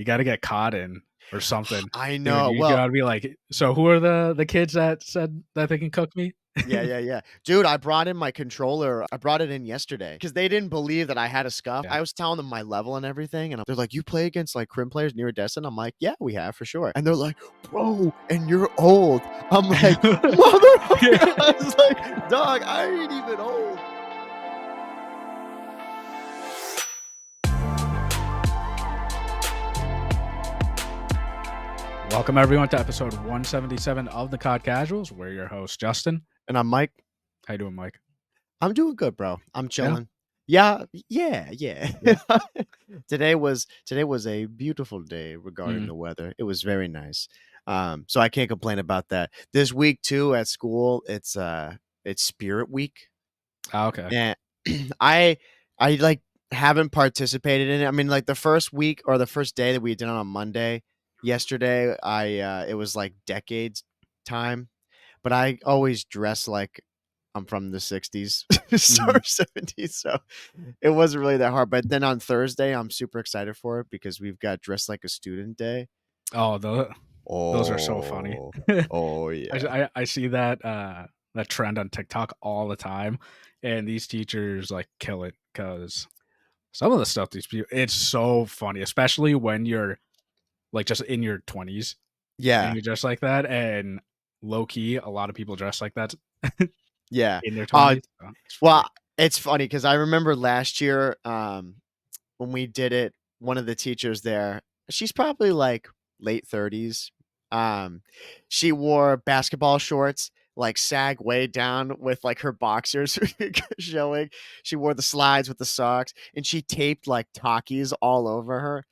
You got to get caught in or something, I dude. know. You Well, gotta be like, so who are the kids that said that they can cook me? yeah. Dude, I brought in my controller. I brought it in yesterday because they didn't believe that I had a scuff. Yeah. I was telling them my level and everything, and they're like, "You play against like crim players near Destin?" I'm like, "Yeah, we have for sure." And they're like, "Bro, and you're old." I'm like, "Motherfucker!" I was like, "Dog, I ain't even old." Welcome everyone to episode 177 of the COD Casuals. We're your host, Justin. And I'm Mike. How you doing, Mike? I'm doing good, bro. I'm Yeah, chilling. Yeah. yeah. Today was a beautiful day regarding Mm. the weather. It was very nice. So I can't complain about that. This week too at school, it's Spirit Week, Okay. and I like haven't participated in it. I mean, like the first week or the first day that we did it on Monday, yesterday, it was like decades time, but I always dress like I'm from the 60s Mhm. or 70s, so it wasn't really that hard. But then on Thursday, I'm super excited for it because we've got Dress Like a Student Day. Oh, those are so funny. Oh, I, oh yeah. I see that trend on TikTok all the time, and these teachers like kill it because some of the stuff these people, it's so funny, especially when you're like just in your 20s and Yeah, you're just like that, and low key, a lot of people dress like that yeah. in their Uh, 20s. So it's funny. well, it's funny because I remember last year, when we did it, one of the teachers there, she's probably like late 30s. Um, she wore basketball shorts, like sag way down with like her boxers showing. She wore the slides with the socks, and she taped like Takis all over her,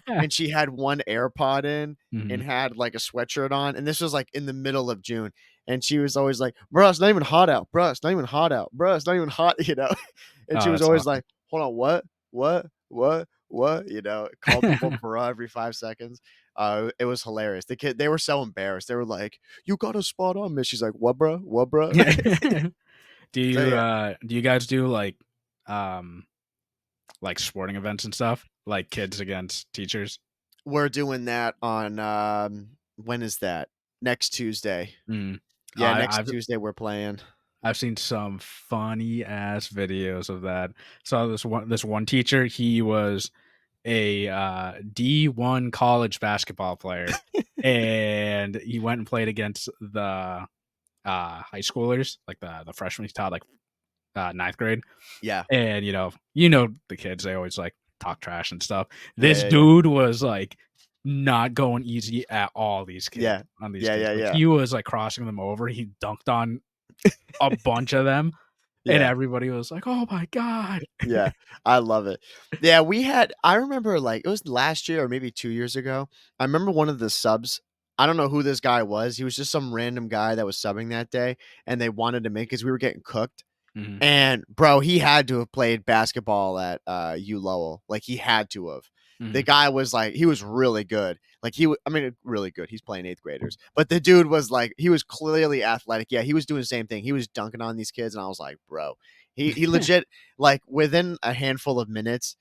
and she had one AirPod in and Mhm. had like a sweatshirt on. And this was like in the middle of June. And she was always like, "Bro, it's not even hot out. Bro, it's not even hot out. Bro, it's not even hot," And she Oh, was that's always awesome. like, "Hold on, what?" Call people bro every 5 seconds. It was hilarious. They were so embarrassed. They were like, "You got a spot on, miss." She's like, "What, bro? What, bro?" So yeah, Do you guys do like sporting events and stuff? Like kids against teachers? we're doing that on when is that? Next Tuesday. Mm. Yeah, I, next I've Tuesday we're playing. I've seen some funny ass videos of that. So this one teacher, he was a D1 college basketball player, and he went and played against the high schoolers, like the freshmen. He taught like ninth grade, Yeah, and you know the kids, they always like talk trash and stuff. This yeah. dude was like not going easy at all. These kids Yeah, on these yeah, kids, yeah, like yeah, he was like crossing them over. He dunked on a bunch of them, and yeah. everybody was like, "Oh my god!" Yeah, I love it. Yeah, I remember like it was last year or maybe 2 years ago. I remember one of the subs. I don't know who this guy was. He was just some random guy that was subbing that day, and they wanted to make because we were getting cooked. Mhm, And bro, he had to have played basketball at U Lowell. Like he had to have. The mhm. guy was like he was really good. Like I mean really good. He's playing 8th graders. But the dude was like he was clearly athletic. Yeah, he was doing the same thing. He was dunking on these kids and I was like, "Bro, he legit like within a handful of minutes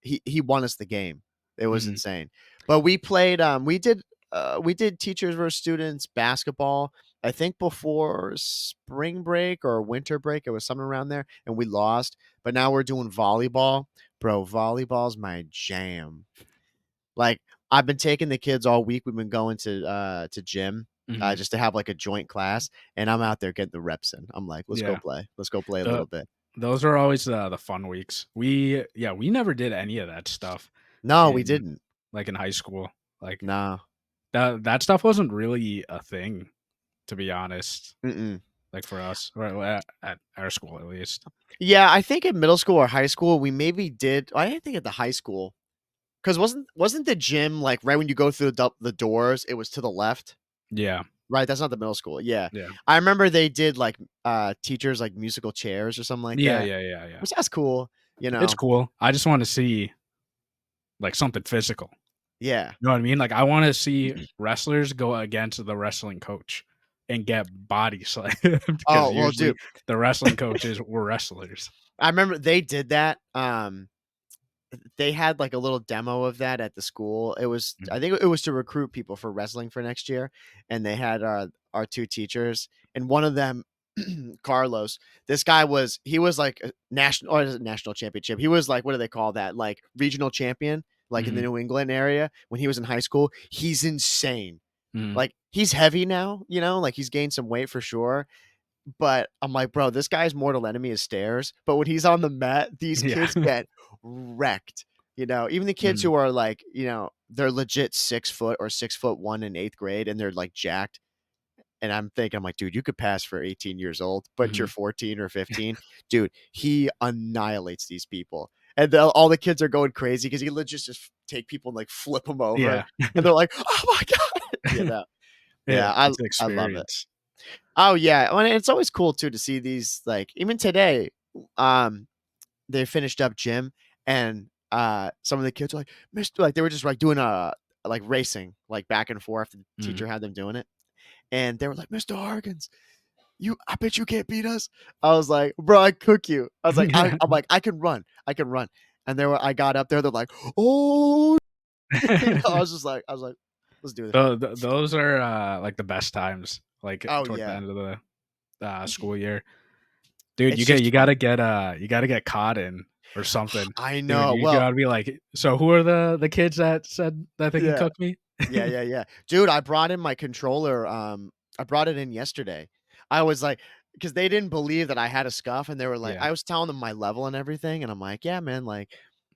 he won us the game." It was Mhm. insane. But we played we did teachers versus students basketball. I think before spring break or winter break, it was something around there, and we lost. But now we're doing volleyball. Bro, volleyball's my jam. Like I've been taking the kids all week. We've been going to gym Mhm. just to have like a joint class, and I'm out there getting the reps in. I'm like, let's go Yeah, play. Let's go play a the little bit. those are always the fun weeks. We never did any of that stuff No, we in didn't. like in high school. Like No. that stuff wasn't really a thing, to be honest. Mm-mm. Like for us, or at our school at least. Yeah, I think in middle school or high school we maybe did. I didn't think at the high school because wasn't the gym like right when you go through the doors? It was to the left. Yeah, Right, that's not the middle school, yeah. yeah, I remember they did, like, teachers, like, musical chairs or something like yeah, that, yeah, yeah, yeah. which that's cool, you It's know? cool. I just want to see like something physical. Yeah. You know what I mean? Like I want to see wrestlers go against the wrestling coach and get body slammed because Oh, well, usually dude, the wrestling coaches were wrestlers. I remember they did that, they had like a little demo of that at the school. It was, Mhm. I think it was to recruit people for wrestling for next year, and they had our two teachers, and one of them, Carlos. This guy was he was like a national or is it national championship. He was like, what do they call that? Like regional champion, like in the Mhm. New England area when he was in high school. He's insane. Mhm. Like he's heavy now, like he's gained some weight for sure, but I'm like, bro, this guy's mortal enemy is stairs. But when he's on the mat, these Yeah. kids get wrecked. Even the kids Mhm. who are like, they're legit 6 foot or 6'1" in eighth grade and they're like jacked. And I'm thinking, I'm like, dude, you could pass for 18 years old, but you're Mhm. 14 or 15. Dude, he annihilates these people. And all the kids are going crazy because he legit just take people and like flip them over. Yeah. And they're like, oh my God. Yeah, Yeah, I, it's an I love it. experience. Oh yeah, well, and it's always cool too to see these like even today, um, they finished up gym and some of the kids were like, Mr. Like they were just like doing like racing, like back and forth. The Mhm. teacher had them doing it. And they were like, Mr. Harkins, I bet you can't beat us. I was like, bro, I cook you. I was like, Yeah. I'm like, I can run. I can run. And I got up there, they're like, oh I was like, let's do this, bro. Those are, like, the best times, like, Oh towards the yeah. end of the, school year. Dude, It's just fun. you gotta get caught in or something. I Dude, know. you Well, gotta be like, "So who are the kids that said that they can yeah. cook me?" Yeah. Dude, I brought in my controller, I brought it in yesterday. I was like, because they didn't believe that I had a scuff, and they were like Yeah. I was telling them my level and everything, and I'm like, "Yeah, man, like,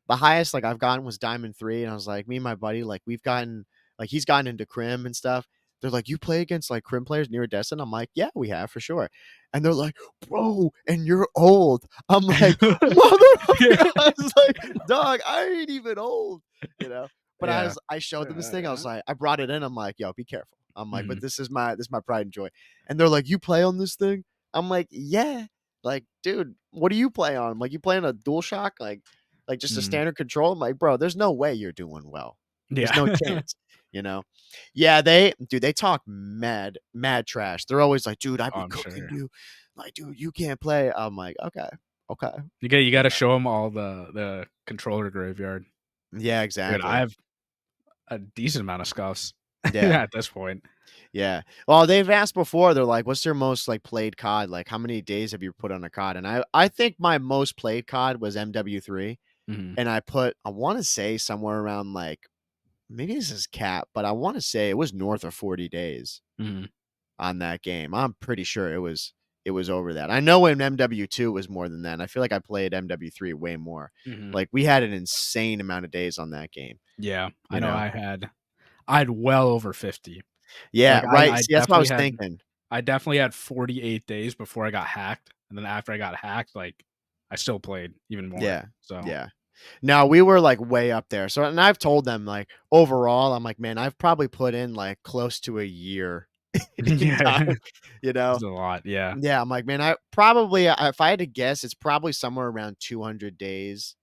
the highest, like, I've gotten was Diamond 3," and I was like, "Me and my buddy, like, we've gotten like, he's gotten into Crim and stuff." They're like, "You play against, like, Crim players near Destin?" I'm like, "Yeah, we have, for sure." And they're like, "Bro, and you're old." I'm like, "Motherfucker." Yeah. I was like, "Dog, I ain't even old," you know? But Yeah. I showed them this thing. I was like, I brought it in. I'm like, yo, be careful. I'm like, but Mhm. this is my pride and joy. And they're like, you play on this thing? I'm like, yeah. Like, dude, what do you play on? I'm like, you playing a DualShock? Like just a Mhm. standard control? I'm like, bro, there's no way you're doing well. There's Yeah. no chance, you know? Yeah, dude, they talk mad trash. They're always like, dude, I Oh, be I'm cooking sure. you. Like, dude, you can't play. I'm like, okay. You You gotta know? show them all the controller graveyard. Yeah, Dude, I exactly. have a decent amount of scuffs Yeah. at this point. Yeah. Well, they've asked before, they're like, "What's your most, like, played COD? Like, how many days have you put on a COD?" And I think my most played COD was MW3, Mhm. and I wanna say somewhere around, like maybe this is cap, but I wanna say it was north of 40 days Mhm. on that game. I'm pretty sure it was over that. I know in MW2 was more than that, and I feel like I played MW3 way more. Mhm. Like, we had an insane amount of days on that game, Yeah. I you know know? I had well over 50. Yeah, Like, right, see, that's what I was thinking. I definitely had 48 days before I got hacked, and then after I got hacked, like, I still played even more, Yeah, so yeah. No, we were, like, way up there. So and I've told them, like, overall, I'm like, "Man, I've probably put in, like, close to a year in time," yeah. you know? It's a lot, yeah. Yeah, I'm like, "Man, I probably if I had to guess, it's probably somewhere around 200 days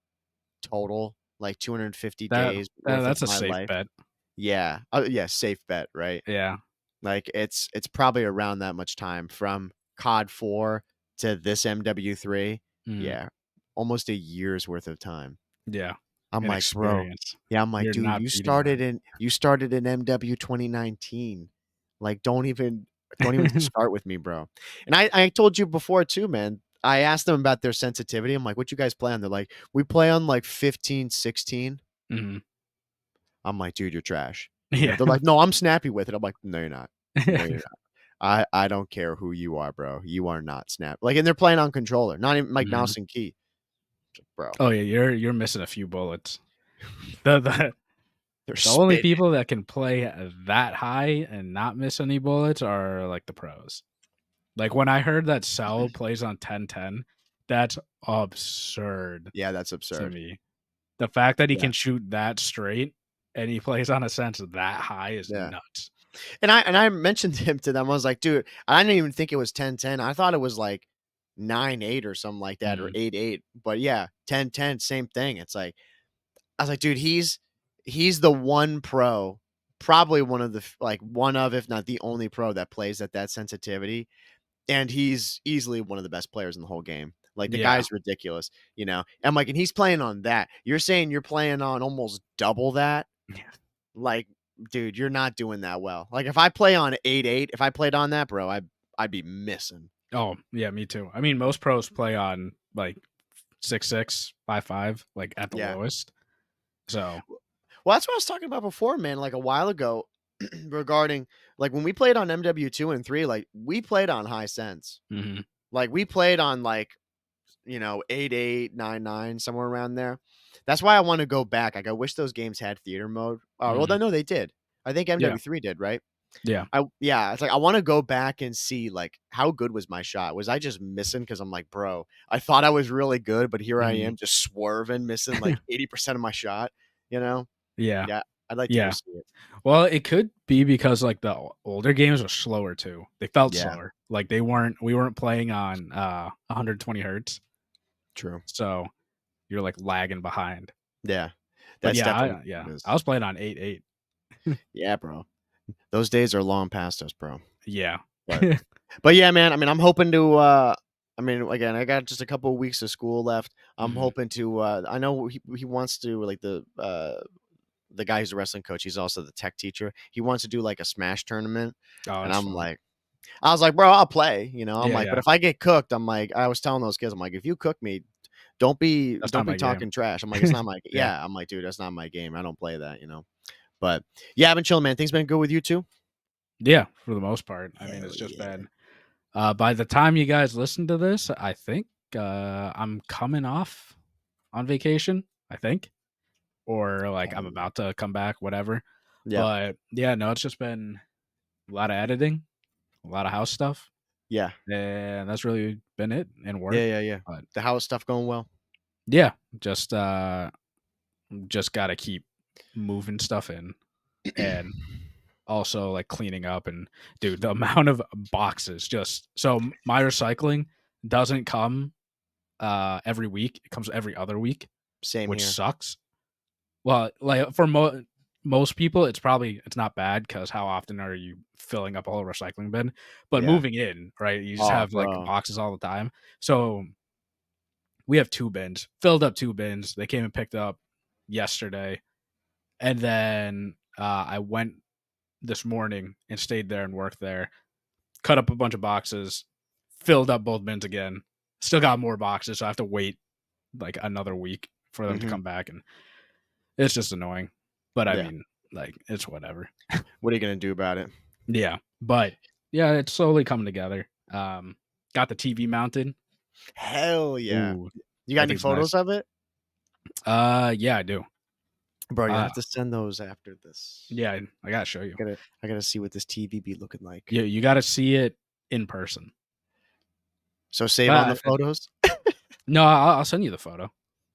total, like, 250 days worth of That's a my safe life." bet. Yeah. Yeah, safe bet, right? Yeah. Like, it's probably around that much time from COD 4 to this MW3. Mhm. Yeah, almost a year's worth of time. Yeah. I'm An like, "Bro." experience. Yeah, I'm like, You're "Dude, not beating that. you started in MW 2019. Like, don't even start with me, bro." And I told you before too, man. I asked them about their sensitivity. I'm like, "What you guys play on?" They're like, "We play on, like, 15, 16." Mhm. I'm like, "Dude, you're trash." Yeah. They're like, "No, I'm snappy with it." I'm like, "No, you're not. No, you're not. I don't care who you are, bro. You are not snap." Like, and they're playing on controller, not even, like, Mhm. mouse and key. Bro, Oh, yeah, you're missing a few bullets. The the they're the only spitting. people that can play that high and not miss any bullets are, like, the pros. Like, when I heard that Cell plays on 1010, that's absurd Yeah, that's to absurd. me. The fact that he Yeah, can shoot that straight and he plays on a sense that high is yeah. nuts. And I mentioned him to them. I was like, "Dude, I didn't even think it was 10-10. I thought it was like 9-8 or something like that, or Mhm. 8-8. But yeah, 10-10, same thing." It's like I was like, "Dude, he's the one pro, probably one of the like one of, if not the only pro that plays at that sensitivity, and he's easily one of the best players in the whole game." Like the Yeah. guy's ridiculous, you know. And I'm like, and he's playing on that. You're saying you're playing on almost double that? Yeah. Like, dude, you're not doing that well. Like if I play on 8.8, if I played on that, bro, I'd be missing. Oh, yeah, me too. I mean, most pros play on like 6.6, 5.5, like at the Yeah. lowest. So, Well, that's what I was talking about before, man, like a while ago regarding like when we played on MW2 and 3, like we played on high sense. mhm, Like we played on like, you know, 8.8, 9.9, somewhere around there. That's why I want to go back. Like I wish those games had theater mode. Well, mhm. no, they did. I think Yeah, MW3 did, right? yeah. Yeah, it's like I want to go back and see like how good was my shot? Was I just missing? Because I'm like, bro, I thought I was really good, but here I Mhm. am just swerving, missing like 80% of my shot. You know? Yeah, Yeah, I'd like to go yeah. see it. Well, it could be because, like, the older games were slower too. They felt Yeah, slower. Like, we weren't playing on, 120 hertz, true. so you're, like, lagging behind. Yeah, But that's yeah, definitely I what yeah, it I is. was playing on 8.8. Yeah, bro. Those days are long past us, bro. Yeah. But but yeah, man. I mean, I'm hoping to. I mean, again, I got just a couple of weeks of school left. I'm Mhm. hoping to. I know he wants to like the guy who's a wrestling coach. He's also the tech teacher. He wants to do like a Smash tournament, Oh, and that's fun. I was like, bro, I'll play. You know, I'm Yeah, like, but yeah. if I get cooked, I'm like, I was telling those kids, I'm like, if you cook me, That's don't not be my game. talking trash. I'm like, it's not my Yeah. yeah. I'm like, dude, that's not my game. I don't play that. You know. But yeah, I've been chilling, man. Things been good with you too. Yeah, for the most part. I mean, Hell it's just yeah. been by the time you guys listen to this, I think I'm coming off on vacation, I think, or like Hell I'm yeah. about to come back, whatever. Yep. But yeah, no, it's just been a lot of editing, a lot of house stuff, Yeah. and that's really been it and work. Yeah. Yeah. Yeah. But The house stuff going well. yeah, just got to keep moving stuff in and also like cleaning up and dude, the amount of boxes just so my recycling doesn't come every week. It comes every other week, Same which here. sucks. Well, like for most people, it's not bad because how often are you filling up a whole recycling bin? But Yeah. moving in, right? You just Oh, have like bro. boxes all the time. So we have two bins, filled up two bins. They came and picked up yesterday, and then I went this morning and stayed there and worked there. Cut up a bunch of boxes, filled up both bins again. Still got more boxes, so I have to wait like another week for them to Hmm. come back, and it's just annoying. But I Yeah. mean, like it's whatever. What are you gonna do about it? Yeah, but yeah, it's slowly coming together. Got the TV mounted. Hell yeah. Ooh, You got any everything's nice. photos of it? Yeah, I do. Bro, you Uh, have to send those after this. yeah, I gotta show you. I gotta see what this TV be looking like. You gotta see it in person. So save on the But photos? no, I'll send you the photo.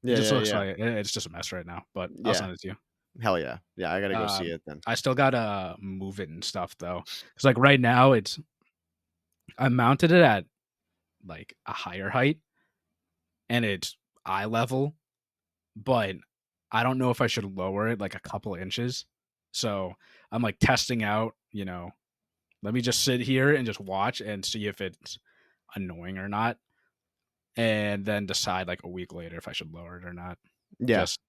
It Yeah, just yeah, looks yeah. like it's just a mess right now, but I'll Yeah. send it to you. Hell yeah. Yeah, I gotta go see it then. I still gotta move it and stuff though, because like right now I mounted it at like a higher height and it's eye level, but I don't know if I should lower it like a couple inches. So I'm like testing out, let me just sit here and just watch and see if it's annoying or not, and then decide like a week later if I should lower it or not. Yeah. Just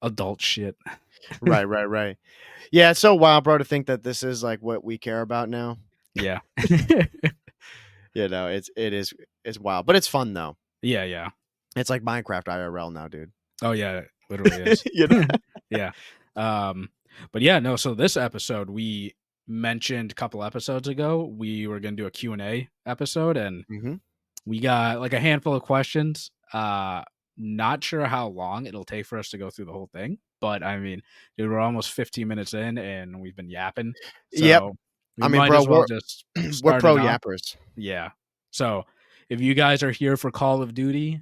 adult shit. Right, right, right. Yeah, it's so wild, bro, to think that this is like what we care about now. Yeah. You know, it's wild. But it's fun though. Yeah, yeah. It's like Minecraft IRL now, dude. Oh yeah, it literally is. You know? Yeah. Um, but yeah, no, so this episode we mentioned a couple episodes ago, we were gonna do a Q&A episode and Hmm. we got like a handful of questions. Not sure how long it'll take for us to go through the whole thing, but I mean, dude, we're almost 15 minutes in and we've been yapping. Yep. So we I mean, might bro, as well just we're start pro it off. yappers. Yeah. So if you guys are here for Call of Duty,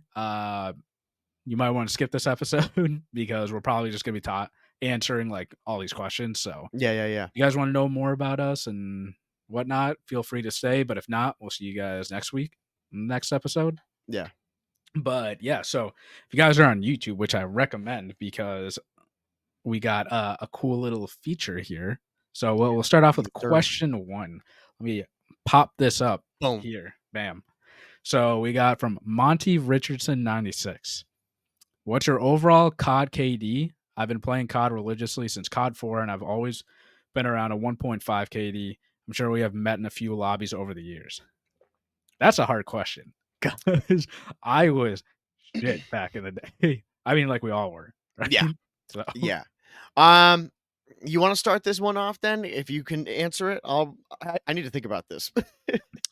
you might want to skip this episode because we're probably just gonna be answering like all these questions. So Yeah, yeah, yeah. you guys want to know more about us and whatnot, feel free to stay. But if not, we'll see you guys next week, next episode. Yeah. But yeah, so if you guys are on YouTube, which I recommend because we got a cool little feature here. So we'll start off Yes, with sir. question one. Let me pop this up Boom. here. Bam. So we got from Monty Richardson 96. What's your overall COD KD? I've been playing COD religiously since COD 4, and I've always been around a 1.5 KD. I'm sure we have met in a few lobbies over the years. That's a hard question because I was shit back in the day. I mean, like we all were, right? Yeah, So, yeah. Um, you want to start this one off then? If you can answer it, I need to think about this.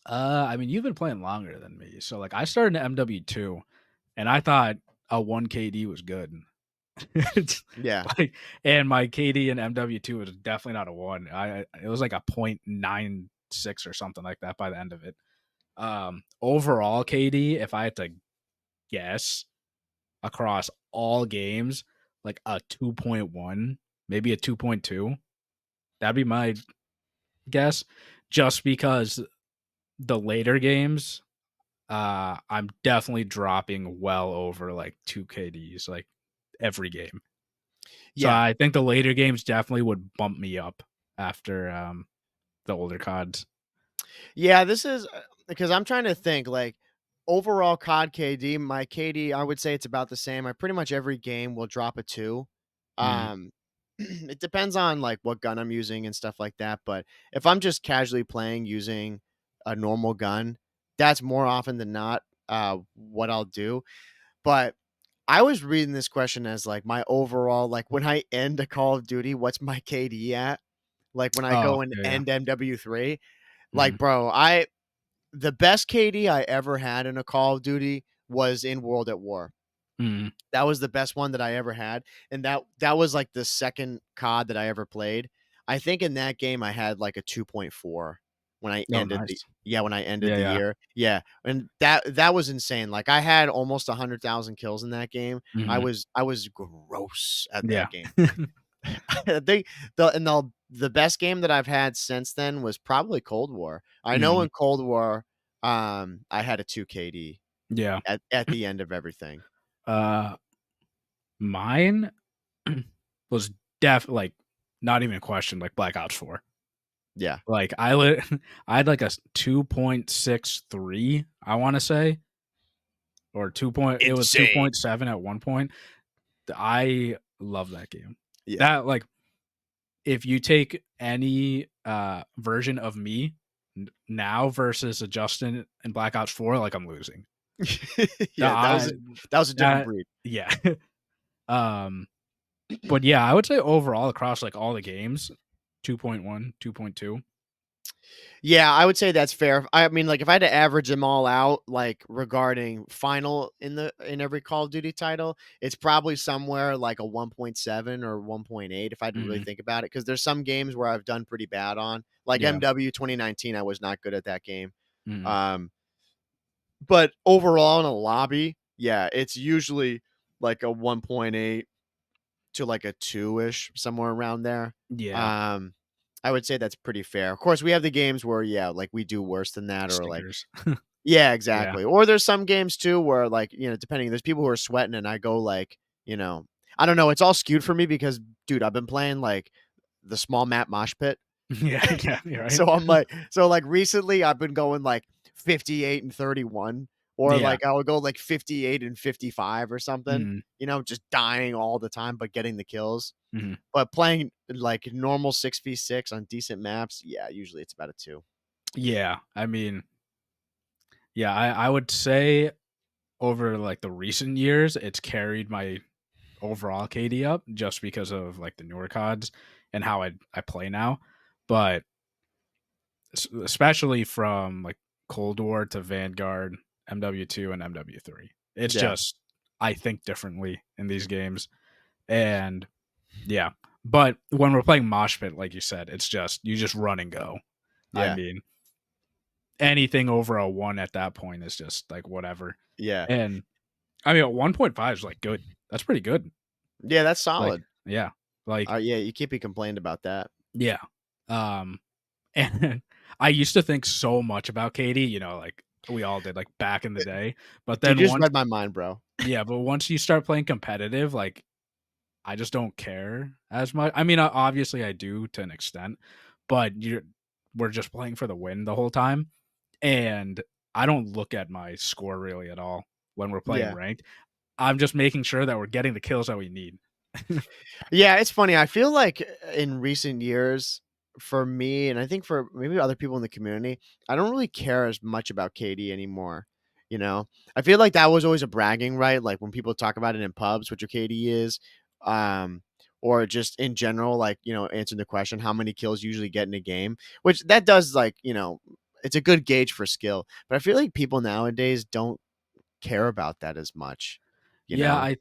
I mean, you've been playing longer than me, so like I started in MW2, and I thought a 1 KD was good. It's Yeah, like, and my KD in MW2 was definitely not a one. It was like a 0.96 or something like that by the end of it. Overall KD, if I had to guess across all games, like a 2.1, maybe a 2.2. That'd be my guess, just because the later games, I'm definitely dropping well over like 2 KDs like every game. So yeah. I think the later games definitely would bump me up after the older CODs. Yeah, this is because I'm trying to think like overall COD KD, my KD, I would say it's about the same. I pretty much every game will drop a 2. Mm, It depends on like what gun I'm using and stuff like that, but if I'm just casually playing using a normal gun, that's more often than not what I'll do. But I was reading this question as like my overall like when I end a Call of Duty, what's my KD at? Like when I oh go and yeah, yeah. end MW3, like, Mm, bro, I the best KD I ever had in a Call of Duty was in World at War. mm, That was the best one that I ever had, and that was, like, the second COD that I ever played. I think in that game, I had, like, a 2.4 when I oh ended the nice. yeah, when I ended Yeah, the yeah. year. Yeah, and that was insane. Like, I had almost 100,000 kills in that game. Hmm. I was gross at Yeah. that game. I think the best game that I've had since then was probably Cold War. I know Hmm. in Cold War, I had a 2 KD Yeah. at the end of everything. Uh, Mine was like not even a question, like Black Ops 4. Yeah. Like I had like a 2.63, I want to say, or it was Insane. 2.7 at one point. I love that game. Yeah. That like if you take any version of me now versus a Justin in Black Ops 4, like I'm losing. Yeah, I that was a different that breed. yeah. um but yeah, I would say overall across like all the games, 2.1, 2.2. Yeah, I would say that's fair. I mean, like, if I had to average them all out, like, regarding final in every Call of Duty title, it's probably somewhere like a 1.7 or 1.8 if I had to really Mhm. think about it. Because there's some games where I've done pretty bad on. Like Yeah. MW 2019, I was not good at that game. Mhm. Um, but overall in a lobby, yeah, it's usually like a 1.8 to like a 2-ish, somewhere around there. Yeah. Um, I would say that's pretty fair. Of course, we have the games where, yeah, like we do worse than that, or like, Stinkers. yeah, Yeah. exactly. Or there's some games too where, like, depending, there's people who are sweating, and I go like, I don't know. It's all skewed for me because, dude, I've been playing like the small map mosh pit. Yeah, yeah, you're right. So recently I've been going like 58 and 31, or Yeah. like I'll go like 58 and 55 or something, Mhm. just dying all the time, but getting the kills. Mhm. But playing like normal 6v6 on decent maps, yeah, usually it's about a 2. Yeah. I mean, yeah, I would say over like the recent years, it's carried my overall KD up just because of like the newer CODs and how I play now. But especially from like Cold War to Vanguard, MW2 and MW3. It's Yeah, just I think differently in these games. And yeah. But when we're playing Mosh Pit, like you said, it's just you just run and go. I yeah, mean, anything over a one at that point is just like whatever. yeah. And I mean, 1.5 is like good. That's pretty good. Yeah, that's Like, solid. yeah, like, Yeah, you can't be complained about that. yeah. Um, and I used to think so much about Katie, like we all did, like back in the day. But Dude, then you just once, read my mind, bro. yeah, but once you start playing competitive, like I just don't care as much. I mean, obviously I do to an extent, but we're just playing for the win the whole time, and I don't look at my score really at all when we're playing Yeah. ranked. I'm just making sure that we're getting the kills that we need. Yeah, it's funny. I feel like in recent years, for me, and I think for maybe other people in the community, I don't really care as much about KD anymore. You know, I feel like that was always a bragging right. Like when people talk about it in pubs, what your KD is, um, or just in general, like answering the question, how many kills you usually get in a game, which that does like it's a good gauge for skill. But I feel like people nowadays don't care about that as much. You Yeah,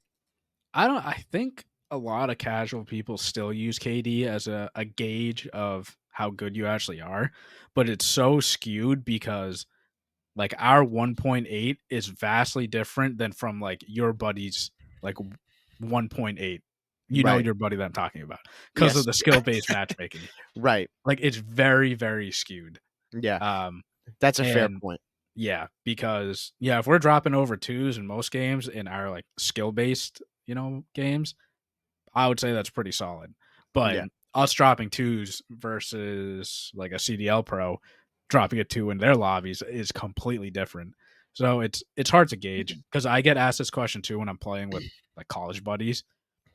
know, I think a lot of casual people still use KD as a gauge of how good you actually are, but it's so skewed because like our 1.8 is vastly different than from like your buddy's like 1.8. You know right? your buddy that I'm talking about because of Yes, the skill-based matchmaking. right. Like it's very, very skewed. Yeah. Um That's a fair and point. yeah, because yeah, if we're dropping over twos in most games in our like skill-based, games, I would say that's pretty solid. But Yeah. us dropping twos versus like a CDL pro dropping a two in their lobbies is completely different. So it's hard to gauge because I get asked this question too when I'm playing with like college buddies,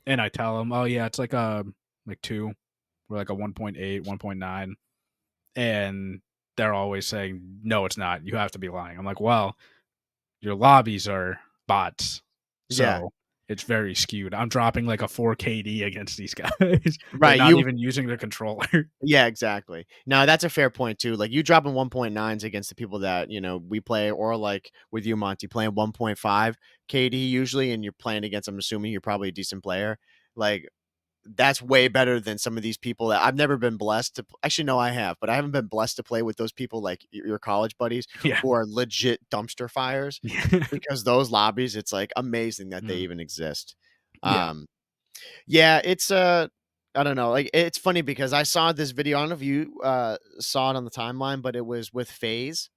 and I tell them, "Oh yeah, it's like a like two, or like a 1.8, 1.9," and they're always saying, "No, it's not. You have to be lying." I'm like, "Well, your lobbies are bots, Yeah. so it's very skewed. I'm dropping like a 4 KD against these guys. They're Right, not you even using their controller." yeah, exactly. No, that's a fair point too. Like, you dropping 1.9s against the people that, we play or, like, with you, Monty, playing 1.5 KD usually, and you're playing against I'm assuming you're probably a decent player. Like, that's way better than some of these people that I've never been blessed to actually, no, I have, but I haven't been blessed to play with those people like your college buddies Yeah. who are legit dumpster fires Yeah. because those lobbies, it's, like, amazing that they Mm. even exist. Yeah. Um Yeah, it's I don't know. Like it's funny because I saw this video. I don't know if you saw it on the timeline, but it was with FaZe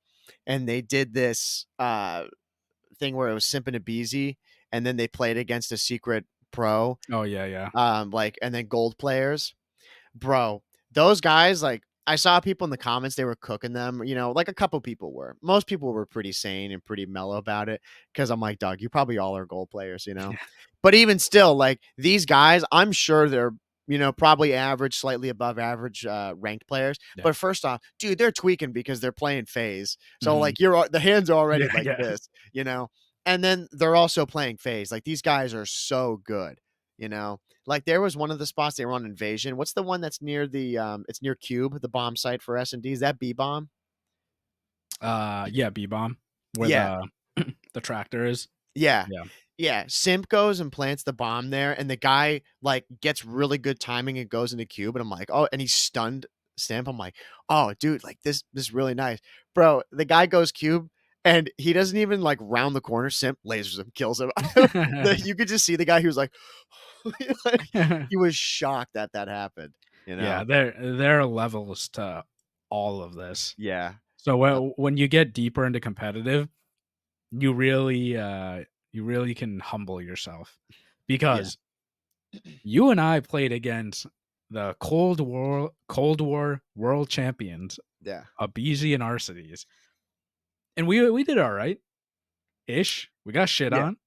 and they did this thing where it was Simp and Abeezy and then they played against a secret pro Oh, yeah, yeah. like and then gold players. Bro, those guys, like, I saw people in the comments, they were cooking them, like a couple people were. Most people were pretty sane and pretty mellow about it because I'm like, dog, you probably all are goal players, you know? Yeah. But even still, like, these guys, I'm sure they're, probably average, slightly above average ranked players. Yeah. But first off, dude, they're tweaking because they're playing phase. So, Mhm. like, the hands are already Yeah, like yeah. this, you know? And then they're also playing phase. Like, these guys are so good, you know? Like there was one of the spots they were on Invasion. What's the one that's near the it's near Cube, the bomb site for S&D? Is that B bomb? Yeah, B-bomb, where Yeah. the tractor is. Yeah. Yeah. Yeah. Simp goes and plants the bomb there, and the guy like gets really good timing and goes into Cube, and I'm like, oh, and he's stunned Simp. I'm like, oh, dude, like this is really nice. Bro, the guy goes Cube and he doesn't even like round the corner. Simp lasers him, kills him. You could just see the guy who was like, like he was shocked that that happened, you Yeah, know? there are levels to all of this. Yeah. So Uh, when you get deeper into competitive, you really you really can humble yourself yeah. because you and I played against the Cold War world champions, Yeah. Abizi and Arcides, and we did all right ish. We got shit Yeah. on,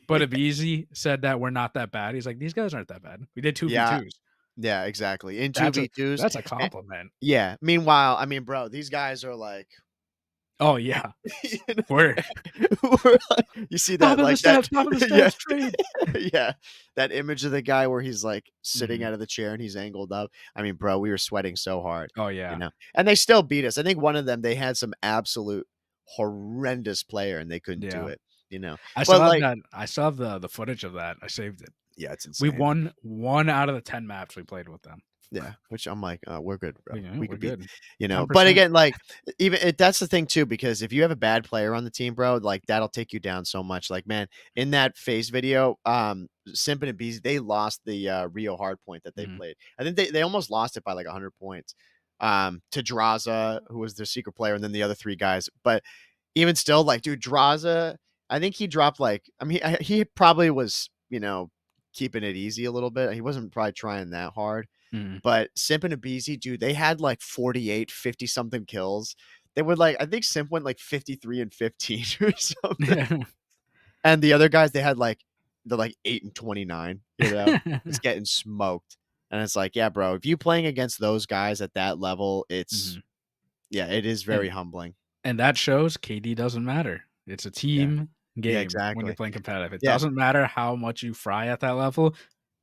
but Abizi said that we're not that bad. He's like, these guys aren't that bad. We did two v Yeah. twos. Yeah, exactly. In That's a 2v2s. that's a compliment. Yeah. Meanwhile, I mean, bro, these guys are like Oh yeah, you know, we're we're you see that like that top of the yeah. steps trade. Yeah. That image of the guy where he's like sitting Mhm. out of the chair and he's angled up. I mean, bro, we were sweating so hard, Oh yeah, And they still beat us. I think one of them they had some absolute horrendous player and they couldn't do yeah. it. I still But have like that. I still have the footage of that. I saved it. yeah, it's We insane. won 1 out of the 10 maps we played with them. Yeah, which I'm like, we're good, bro. Yeah, We we're could beat, good. But 10%. again, like, even that's the thing too, because if you have a bad player on the team, bro, like that'll take you down so much. Like, man, in that phase video, Simpin and Bees, they lost the Rio Hardpoint that they Mhm. played. I think they almost lost it by like 100 points. To Draza, who was their secret player, and then the other three guys. But even still, like, dude, Draza, I think he dropped like, I mean, he probably was, keeping it easy a little bit. He wasn't probably trying that hard Mhm. but Simp and Abizi, dude, they had like 48, 50 something kills. They would like I think Simp went like 53 and 15 or something. And the other guys, they're like 8 and 29, you know, just getting smoked. And it's like, yeah, bro, if you playing against those guys at that level, Mhm. yeah, it is very And humbling. and that shows KD doesn't matter. It's a Yeah. team Yeah, game when you're exactly. playing competitive. It Yeah. doesn't matter how much you fry at that level,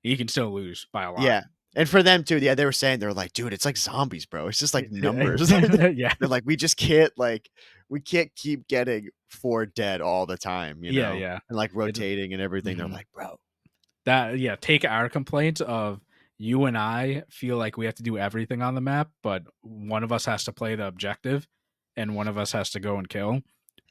you can still lose by a lot. Yeah. And for them too, yeah, they were saying, they're like, "Dude, it's like zombies, bro. It's just like numbers." Yeah. They're like, "We just can't we can't keep getting 4 dead all the time, you Yeah, know, yeah. and like It's rotating and everything." They're mhm. like, "Bro." That yeah, take our complaints of you and I feel like we have to do everything on the map, but one of us has to play the objective and one of us has to go and kill.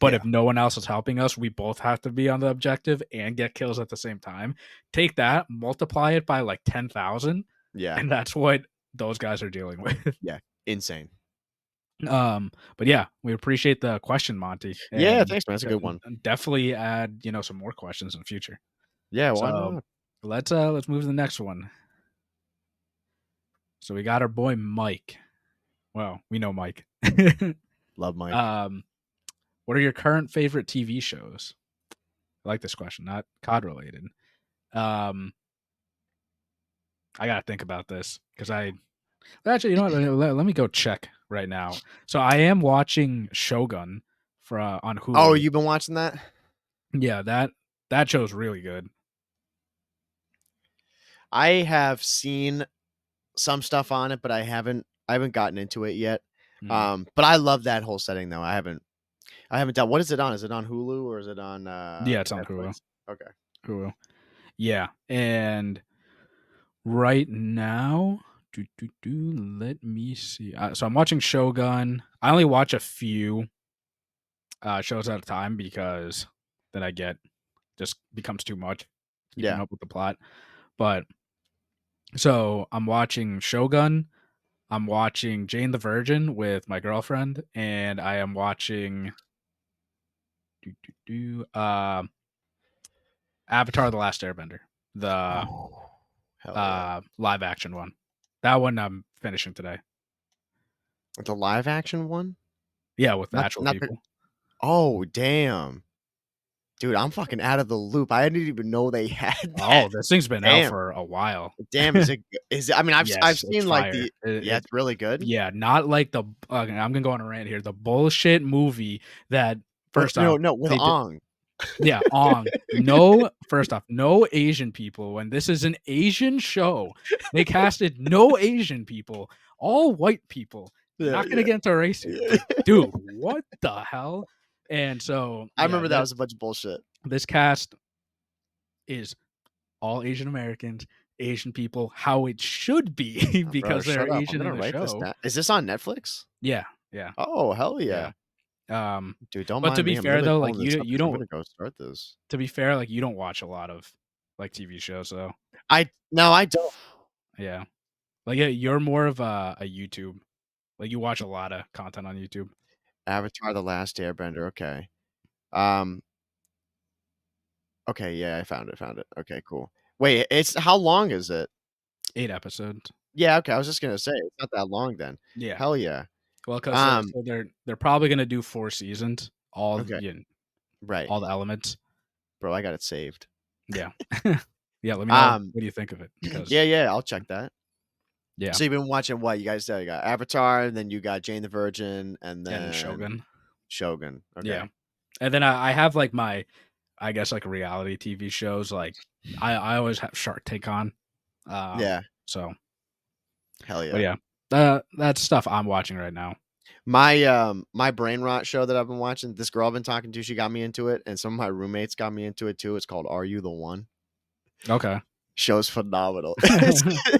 But Yeah. if no one else is helping us, we both have to be on the objective and get kills at the same time. Take that, multiply it by like 10,000, Yeah. and that's what those guys are dealing with. Yeah. Insane. But yeah, we appreciate the question, Monty, Yeah, and thanks, man. That's a good one. definitely add, some more questions in the future. Yeah, why So not? let's move to the next one. So we got our boy Mike. Well, we know Mike. Love Mike. um, what are your current favorite TV shows? I like this question, not COD related. Um, I gotta think about this because I actually, you know what? Let me go check right now. So I am watching Shogun for on Oh, Hulu. you've been watching that? Yeah, that show's really good. I have seen some stuff on it, but I haven't gotten into it yet. Mhm. But I love that whole setting though. I haven't done what is it on? Is it on Hulu or is it on Yeah, it's on Hulu. Netflix? Okay. Hulu. Yeah, and right now, let me see. So I'm watching Shogun. I only watch a few shows at a time because then I get just becomes too much keeping Yeah. up with the plot. But so I'm watching Shogun. I'm watching Jane the Virgin with my girlfriend, and I am watching Avatar: The Last Airbender, the Oh, hell yeah. live action one. That one I'm finishing today. The live action one? Yeah, with the Not actual not the people. Oh, damn. Dude, I'm fucking out of the loop. I didn't even know they had Oh, that. this thing's been out Damn. for a while. Damn, is it I mean, I've Yes, it's seen, like, fire. yeah, it's really good? Yeah, not like the okay, I'm gonna go on a rant here. The bullshit movie that What first no, off, no, with they did Ong. yeah, Ong. No, first off, no Asian people. When this is an Asian show, they casted no Asian people, all white people. Yeah, Not gonna yeah. get into race here, Yeah. but dude, what the hell? And so, I yeah, remember that that was a bunch of bullshit. this cast is all Asian Americans, Asian people, how it should be Oh, bro, because they're shut up. I'm Asian in gonna the write this show. down. Is this on Netflix? Yeah, yeah, Oh, hell yeah. yeah. Um, Dude, don't but to mind be me. I'm fair literally though, like pulling this up you because I'm don't gonna go start this. to be fair, like you don't watch a lot of like TV shows, so No, I don't. yeah. Like yeah, you're more of a YouTube. Like you watch a lot of content on YouTube. Avatar: The Last Airbender, okay. Um, okay, yeah, I found it. Okay, cool. Wait, it's how long is it? 8 episodes. Yeah, okay, I was just gonna say, it's not that long then. Yeah. Hell yeah. Well, because Um, so they're probably gonna do 4 seasons, okay, right. all the elements. Bro, I got it saved. Yeah. Yeah, let me know Um, what do you think of it because yeah, yeah, I'll check that. yeah, So you've been watching what? You guys said you got Avatar, and then you got Jane the Virgin, and and then Shogun. Shogun. Yeah. Okay. And then I have like my I guess like reality TV shows like I always have Shark Take on. Yeah. So Hell but yeah. yeah. That's stuff I'm watching right now. My brain rot show that I've been watching, this girl I've been talking to, she got me into it, and some of my roommates got me into it too. It's called Are You the One? Okay. Show's phenomenal.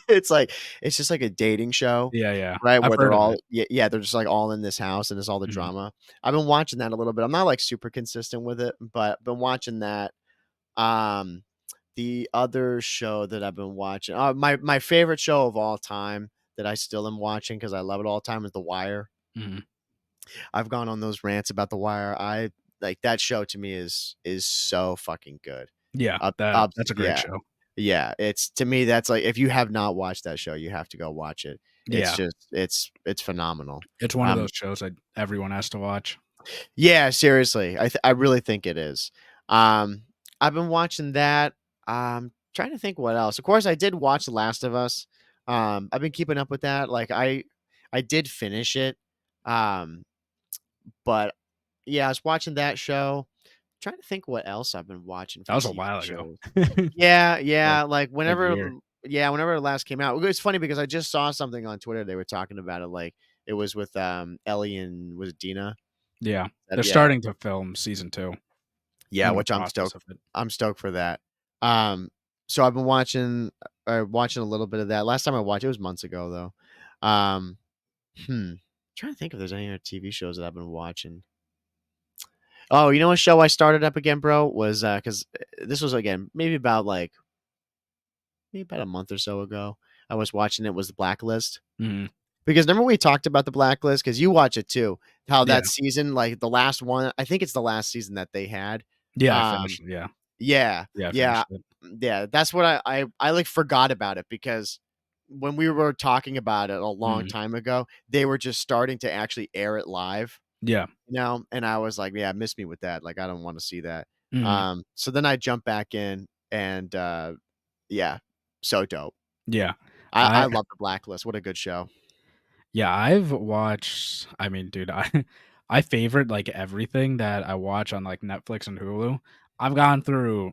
It's like it's just like a dating show, Yeah, yeah. right? I've Where heard they're of all it. yeah, they're just like all in this house and there's all the Mhm. drama. I've been watching that a little bit. I'm not like super consistent with it, but I've been watching that. Um the other show that I've been watching, my favorite show of all time that I still am watching because I love it all the time is The Wire. Mhm. I've gone on those rants about The Wire. I like that show to me is so fucking good. Yeah, that's a great Yeah. show. Yeah, it's to me that's like if you have not watched that show, you have to go watch it. It's Yeah, just it's phenomenal. it's one of Um, those shows that everyone has to watch. yeah, seriously, I really think it is. Um, I've been watching that. Trying to think what else. Of course, I did watch The Last of Us. I've been keeping up with that. Like I did finish it. Um, but yeah, I was watching that show. Trying to think what else I've been watching That for was a TV while ago. shows. Yeah, Like yeah, like, a whenever year. whenever it last came out. It's funny because I just saw something on Twitter, they were talking about it, like, it was with, Ellie and was it Dina? Yeah. That They're yeah, starting to film season 2. yeah, In the which process of it. I'm stoked for that. Um, so I've been watching a little bit of that. Last time I watched it was months ago, though. Trying to think if there's any other TV shows that I've been watching. Oh, you know what show I started up again, bro? Was, because this was, again, maybe about a month or so ago. I was watching it was The Blacklist. Mhm. Because remember we talked about The Blacklist? Because you watch it too, how Yeah. that season, like, the last one I think it's the last season that they had. Yeah, I Um, finished it, yeah. yeah, Yeah, I yeah, finished it. yeah, that's what I, like, forgot about it because when we were talking about it a long Mhm. time ago, they were just starting to actually air it live, Yeah. and I was like, "Yeah, miss me with that, like, I don't wanna see that." Mhm. So then I jumped back in and, yeah, so dope. Yeah. I I love The Blacklist, what a good show. yeah, I've watched I mean, dude, I I favorite, like, everything that I watch on, like, Netflix and Hulu. I've gone through a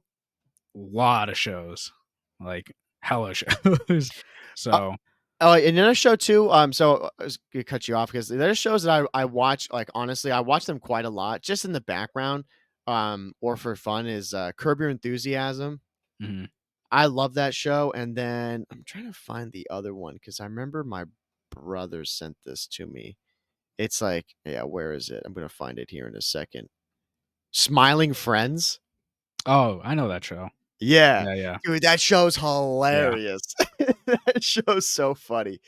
lot of shows, like, hella shows. Uh So Oh, and another show too, I was gonna cut you off because there's shows that I watch, like, honestly, I watch them quite a lot just in the background, or for fun is, Curb Your Enthusiasm. mhm. I love that show, and then I'm trying to find the other one because I remember my brother sent this to me. It's like yeah, where is it? I'm gonna find it here in a second. Smiling Friends? Oh, I know that show. Yeah. Yeah, yeah. Dude, that show's Yeah. hilarious. That show's so funny.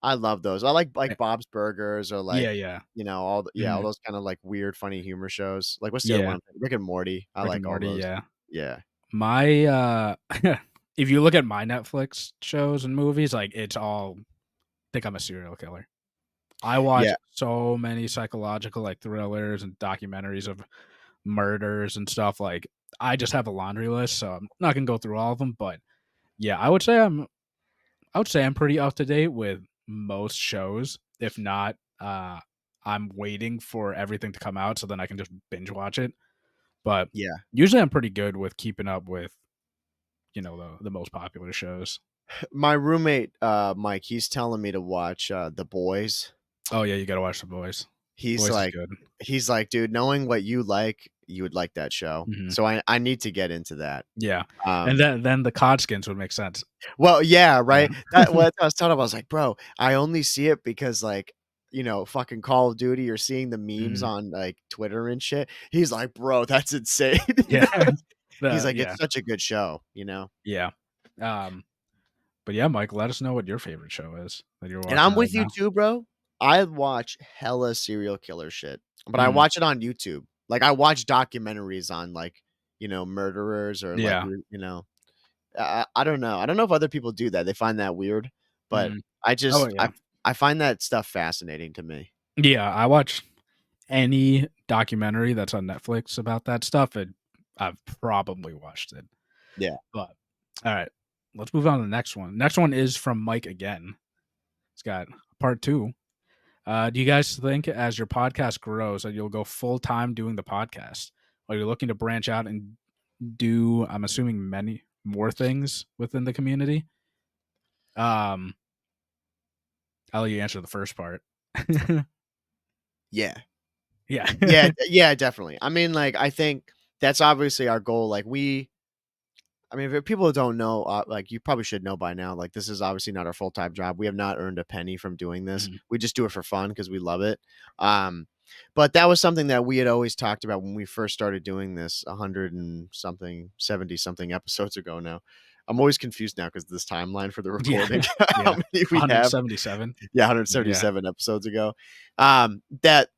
I love those. I like Eh Bob's Burgers or yeah, like, yeah. all Mhm. those kinda, like, weird, funny humor shows. Like, what's the other Yeah. one? Rick and Morty. I Rick and like all Morty, those. yeah. Yeah. My, if you look at my Netflix shows and movies, like, it's all think I'm a serial killer. I watch Yeah. so many psychological, like, thrillers and documentaries of murders and stuff, like, I just have a laundry list, so I'm not gonna go through all of them, but, yeah, I would say I'm pretty up to date with most shows. If not, I'm waiting for everything to come out so then I can just binge watch it, but Yeah. usually I'm pretty good with keeping up with, the most popular shows. My roommate, Mike, he's telling me to watch, The Boys. Oh, yeah, you gotta watch The Boys. He's Boys is like good. he's like, "Dude, knowing what you like, you would like that show." Mhm. So I need to get into that. Yeah, and Um then the COD skins would make sense. Well, yeah, Yeah. right? That what I was telling him, I was like, "Bro, I only see it because, like, fucking Call of Duty, you're seeing the memes Mhm. on, like, Twitter and shit." He's like, "Bro, that's insane." Yeah. He's like, Yeah. "It's such a good show," you know? Yeah. Um, but yeah, Mike, let us know what your favorite show is that you're And watching I'm right with you now. too, bro. I watch hella serial killer shit, but I Mhm. watch it on YouTube. Like, I watch documentaries on, like, murderers or, like, Yeah. I don't know. I don't know if other people do that. They find that weird, but Mhm. I Oh, just yeah. I find that stuff fascinating to me. Yeah, I watch any documentary that's on Netflix about that stuff, and I've probably watched it. Yeah. But alright, let's move on to the next one. Next one is from Mike again. It's got part 2. Do you guys think as your podcast grows that you'll go full time doing the podcast? Or you're looking to branch out and do, I'm assuming, many more things within the community? Um, I'll let you answer the first part. Yeah. Yeah. Yeah, yeah, definitely. I mean, like, I think that's obviously our goal. Like, I mean, if people don't know, like, you probably should know by now, like, this is obviously not our full-time job. We have not earned a penny from doing this. Mhm. We just do it for fun because we love it. Um, but that was something that we had always talked about when we first started doing this 100 and something, 70 something episodes ago now. I'm always confused now because this timeline for the Yeah. recording, how Yeah. many we have. 177. Yeah, Yeah. 177 episodes ago. That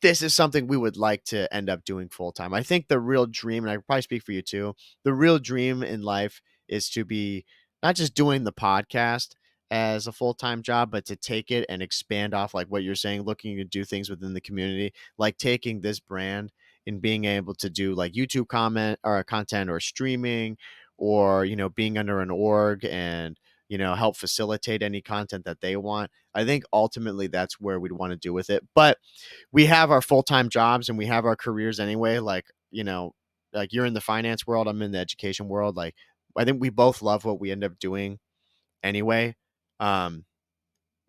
this is something we would like to end up doing full time. I think the real dream, and I probably speak for you too, the real dream in life is to be not just doing the podcast, as a full-time job, but to take it and expand off like what you're saying, looking to do things within the community, like taking this brand and being able to do like YouTube comment or content or streaming or, being under an org and, help facilitate any content that they want. I think ultimately that's where we'd want to do with it. But we have our full-time jobs and we have our careers anyway. Like you're in the finance world, I'm in the education world. Like I think we both love what we end up doing anyway. Um,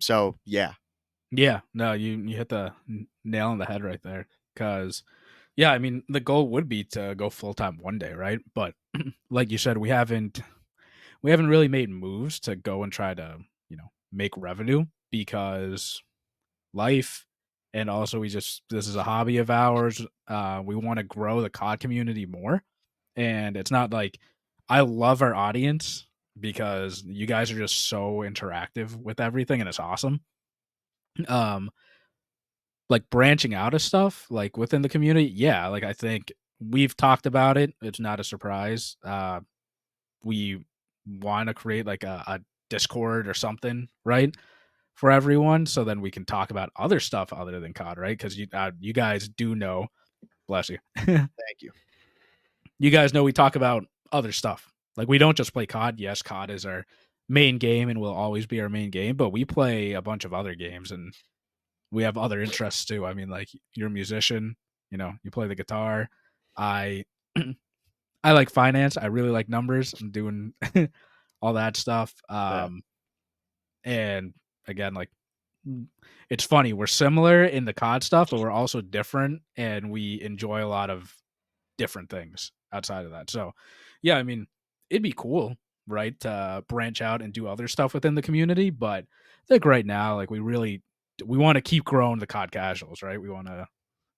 so yeah. Yeah, no, you hit the nail on the head right there. Cause yeah, I mean the goal would be to go full time one day, right? But like you said, we haven't really made moves to go and try to make revenue because life, and also this is a hobby of ours. We want to grow the COD community more, and it's not like I love our audience because you guys are just so interactive with everything, and it's awesome. Um, like branching out of stuff like within the community, yeah, like I think we've talked about it. It's not a surprise. We want to create like a Discord or something, right? For everyone, so then we can talk about other stuff other than COD, right? Because you guys do know, bless you, Thank you. you guys know we talk about other stuff. Like we don't just play COD. Yes, COD is our main game and will always be our main game, but we play a bunch of other games and we have other interests too. I mean, like you're a musician, you play the guitar. I I like finance. I really like numbers. I'm doing all that stuff. Yeah. And again, like it's funny. We're similar in the COD stuff, but we're also different, and we enjoy a lot of different things outside of that. So, yeah, I mean, it'd be cool, right, to branch out and do other stuff within the community. But I think right now, like we want to keep growing the COD casuals, right? We want to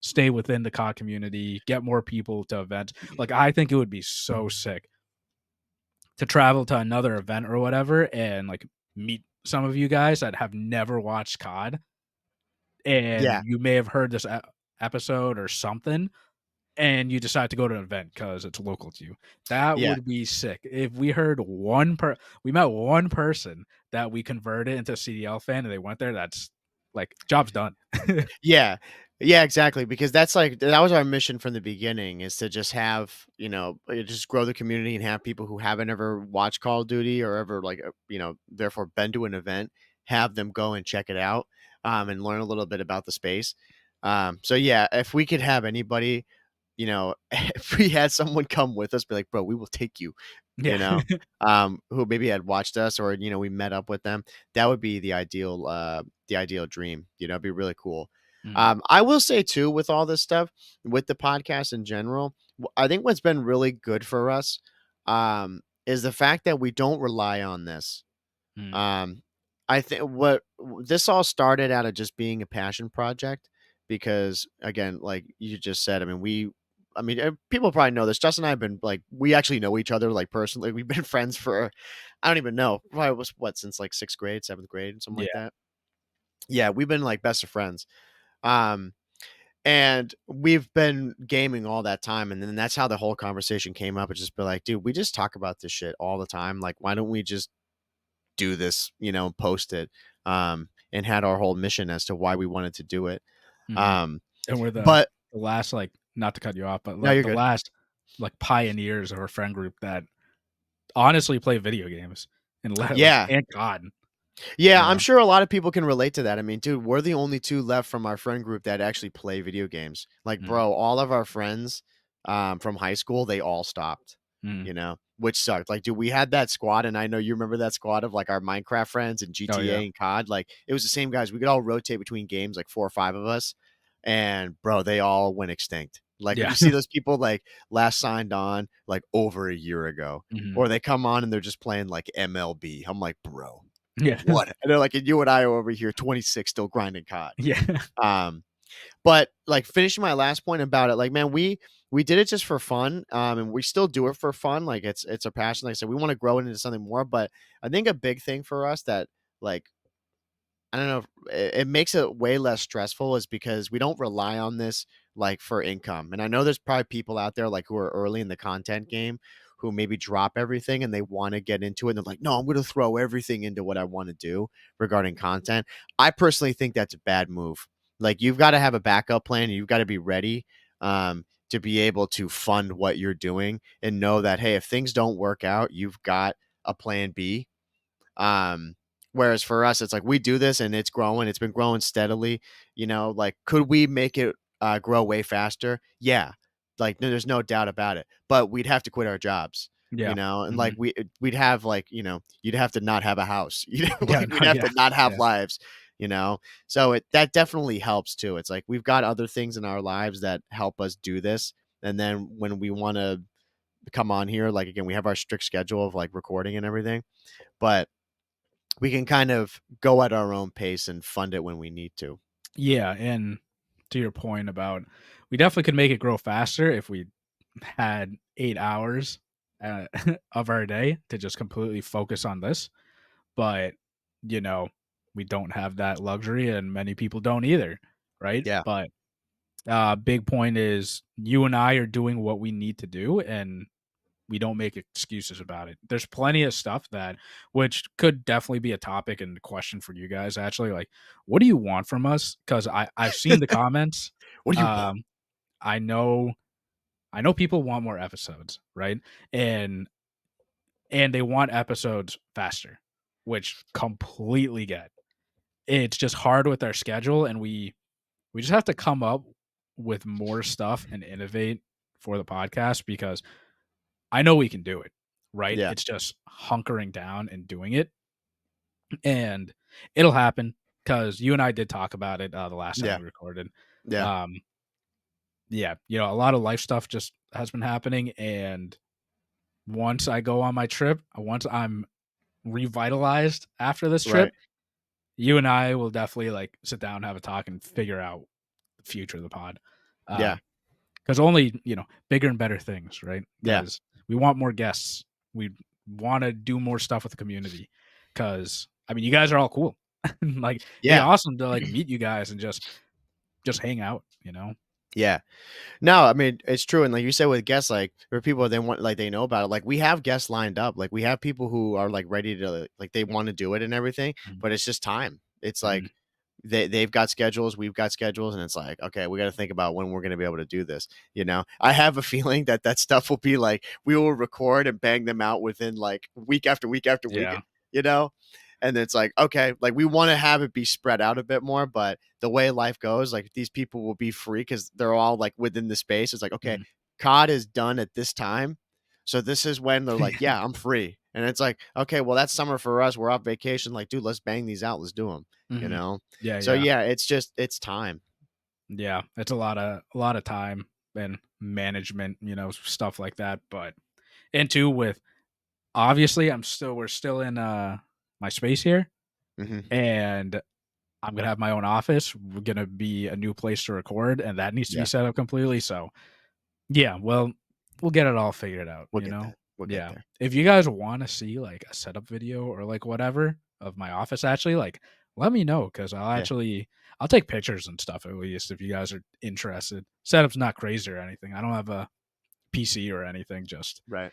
stay within the COD community, get more people to events. Like I think it would be so sick to travel to another event or whatever and like meet some of you guys that have never watched COD and Yeah. you may have heard this episode or something and you decide to go to an event because it's local to you. That Yeah. would be sick. If we heard we met one person that we converted into a CDL fan and they went there, that's like job's done. Yeah. Yeah, exactly. Because that's like that was our mission from the beginning is to just have, just grow the community and have people who haven't ever watched Call of Duty or ever like, therefore been to an event, have them go and check it out, and learn a little bit about the space. So yeah, if we could have anybody, if we had someone come with us, be like, bro, we will take you, Yeah. who maybe had watched us or, we met up with them, that would be the ideal dream, it'd be really cool. Mm, I will say too, with all this stuff, with the podcast in general, I think what's been really good for us, is the fact that we don't rely on this. mm, um, I think this all started out of just being a passion project because, again, like you just said, people probably know this. Justin and I have been like, we actually know each other like personally. We've been friends for, I don't even know, probably was what, since like sixth grade, seventh grade, something like yeah. that. Yeah, we've been like best of friends. Um, and we've been gaming all that time. And then that's how the whole conversation came up. It's just be like, dude, we just talk about this shit all the time. Like, why don't we just do this, post it, and had our whole mission as to why we wanted to do it. Mhm. Um, And we're but the last, like, not to cut you off, but no, like you're the good. last like pioneers of our friend group that honestly play video games and like Yeah. and God, Yeah, you I'm know? sure a lot of people can relate to that. I mean, dude, we're the only two left from our friend group that actually play video games. Like, Mm, bro, all of our friends, from high school, they all stopped, mm. which sucked. Like, dude, we had that squad, and I know you remember that squad of like our Minecraft friends and Oh, yeah. GTA and COD. Like, it was the same guys. We could all rotate between games, like 4 or 5 of us, and bro, they all went extinct. Like, Yeah. you see those people like last signed on like over a year ago, Mhm. or they come on and they're just playing like MLB. I'm like, bro, Yeah. what? And they're like, and you and I are over here, 26, still grinding COD. Yeah. Um, but like finishing my last point about it, like, man, we did it just for fun. And we still do it for fun. Like it's a passion. Like I said, we want to grow it into something more. But I think a big thing for us that, like, I don't know, it makes it way less stressful is because we don't rely on this like for income. And I know there's probably people out there like who are early in the content game who maybe drop everything and they want to get into it. And they're like, no, I'm going to throw everything into what I want to do regarding content. I personally think that's a bad move. Like, you've got to have a backup plan. And you've got to be ready to be able to fund what you're doing and know that, hey, if things don't work out, you've got a plan B. Whereas for us, it's like we do this and it's growing. It's been growing steadily. Like, could we make it grow way faster? Yeah, like, no, there's no doubt about it. But we'd have to quit our jobs. Yeah. And like Mhm. we'd have, like, you'd have to not have a house. Yeah, Like, we'd no, have yeah, to not have yeah. lives. So that definitely helps too. It's like we've got other things in our lives that help us do this, and then when we want to come on here, like, again, we have our strict schedule of like recording and everything, but we can kind of go at our own pace and fund it when we need to. Yeah, and to your point about we definitely could make it grow faster if we had 8 hours, uh, of our day to just completely focus on this, but, you know, we don't have that luxury, and many people don't either, right? Yeah. But, big point is you and I are doing what we need to do, and we don't make excuses about it. There's plenty of stuff that which could definitely be a topic and question for you guys actually, like, what do you want from us? Because I've seen the comments. What do you want? Um, I know I know people want more episodes, right? And they want episodes faster, which completely get. It's just hard with our schedule, and we just have to come up with more stuff and innovate for the podcast because I know we can do it, right? Yeah. It's just hunkering down and doing it, and it'll happen because you and I did talk about it the last time Yeah. we recorded. Yeah. Um, yeah, a lot of life stuff just has been happening, and once I go on my trip, once I'm revitalized after this Right. trip, you and I will definitely like sit down, have a talk, and figure out the future of the pod. Yeah. Because only bigger and better things, right? Yeah. Because we want more guests. We want to do more stuff with the community. Because I mean, you guys are all cool. Like it'd be Yeah. awesome to like meet you guys and just hang out. Yeah. No, I mean, it's true. And like you said with guests, like, for people, they want, like, they know about it. Like, we have guests lined up. Like, we have people who are like ready to, like, they want to do it and everything, Mhm, but it's just time. It's mhm. like they've got schedules, we've got schedules, and it's like, okay, we got to think about when we're going to be able to do this. I have a feeling that that stuff will be like we will record and bang them out within like week after week after week, Yeah. you know? And it's like, okay, like, we want to have it be spread out a bit more, but the way life goes, like, these people will be free because they're all like within the space. It's like, okay, Mhm. COD is done at this time. So this is when they're like, yeah, I'm free. And it's like, okay, well, that's summer for us. We're off vacation. Like, dude, let's bang these out. Let's do them, you Mhm. know? Yeah, So yeah. yeah, it's time. Yeah. It's a lot of time and management, stuff like that. But and two with obviously we're still in my space here, Hmm. and I'm gonna have my own office. We're gonna be a new place to record, and that needs to be Yeah, set up completely. So yeah, well, we'll get it all figured out. we'll get that. We'll get Yeah. there. If you guys want to see like a setup video or like whatever of my office, actually, like let me know because Yeah, I'll take pictures and stuff at least if you guys are interested. Setup's not crazy or anything. I don't have a PC or anything, just right.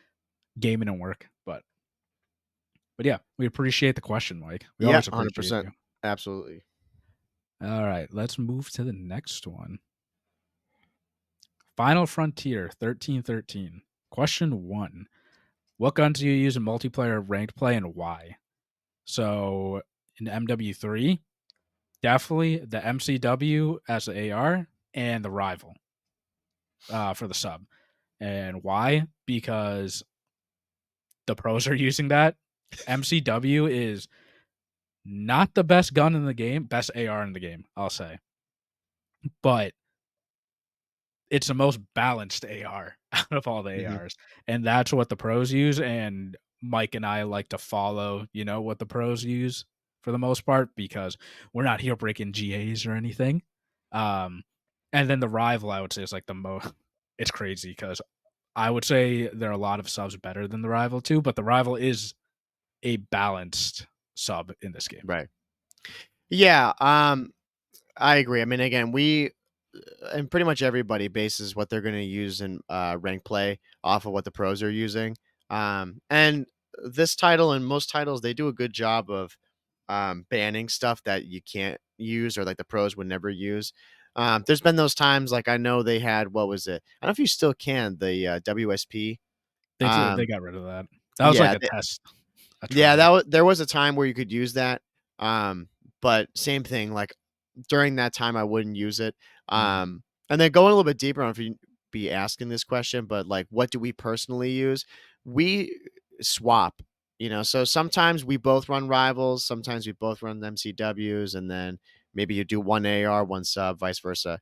gaming and work. But yeah, we appreciate the question, Mike. We Yeah, always appreciate 100%. you. Absolutely. All right, let's move to the next one. Final Frontier 1313. Question 1. What guns do you use in multiplayer ranked play and why? So in MW3, definitely the MCW as the AR and the rival for the sub. And why? Because the pros are using that. MCW is not the best gun in the game, best AR in the game, I'll say. But it's the most balanced AR out of all the Hmm. ARs. And that's what the pros use. And Mike and I like to follow, what the pros use for the most part because we're not here breaking GAs or anything. Um, and then the rival, I would say, is like the most, it's crazy because I would say there are a lot of subs better than the rival too, but the rival is a balanced sub in this game. Right. Yeah. I agree. I mean, again, we and pretty much everybody bases what they're going to use in rank play off of what the pros are using. And this title and most titles, they do a good job of banning stuff that you can't use or like the pros would never use. There's been those times like I know they had what was it? I don't know if you still can the WSP. They Um, got rid of that. That was like yeah, a test, a yeah, trial. there was a time where you could use that. Um, but same thing, like during that time I wouldn't use it. Mhm, And then going a little bit deeper on if you be asking this question, but like what do we personally use? We swap, so sometimes we both run rivals, sometimes we both run MCWs, and then maybe you do one AR, one sub, vice versa.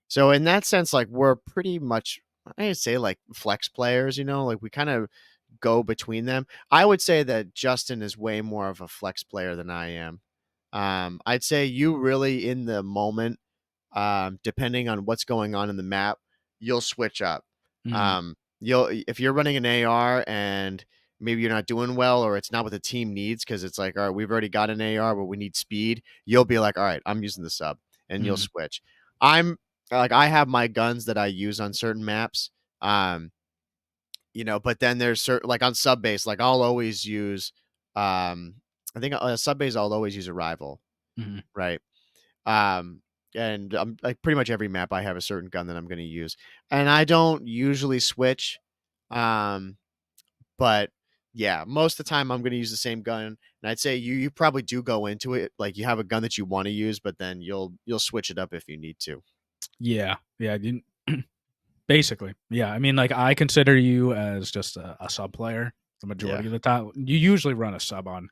So in that sense, like we're pretty much I'd say like flex players, like we kind of go between them. I would say that Justin is way more of a flex player than I am. I'd say you really in the moment, depending on what's going on in the map, you'll switch up. mhm, You'll if you're running an AR and maybe you're not doing well or it's not what the team needs because it's like, all right, we've already got an AR, but we need speed. You'll be like, all right, I'm using the sub, and you'll mhm, switch. I'm like I have my guns that I use on certain maps. Um, but then there's certain like on sub base, like I'll always use I think sub base I'll always use a rival, mhm. right? Um and like pretty much every map I have a certain gun that I'm going to use. And I don't usually switch. Um but yeah, most of the time I'm going to use the same gun. And I'd say you probably do go into it like you have a gun that you want to use, but then you'll switch it up if you need to. Yeah, yeah, I didn't basically, yeah, I mean, like, I consider you as just a sub player the Yeah. majority of the time. You usually run a sub on,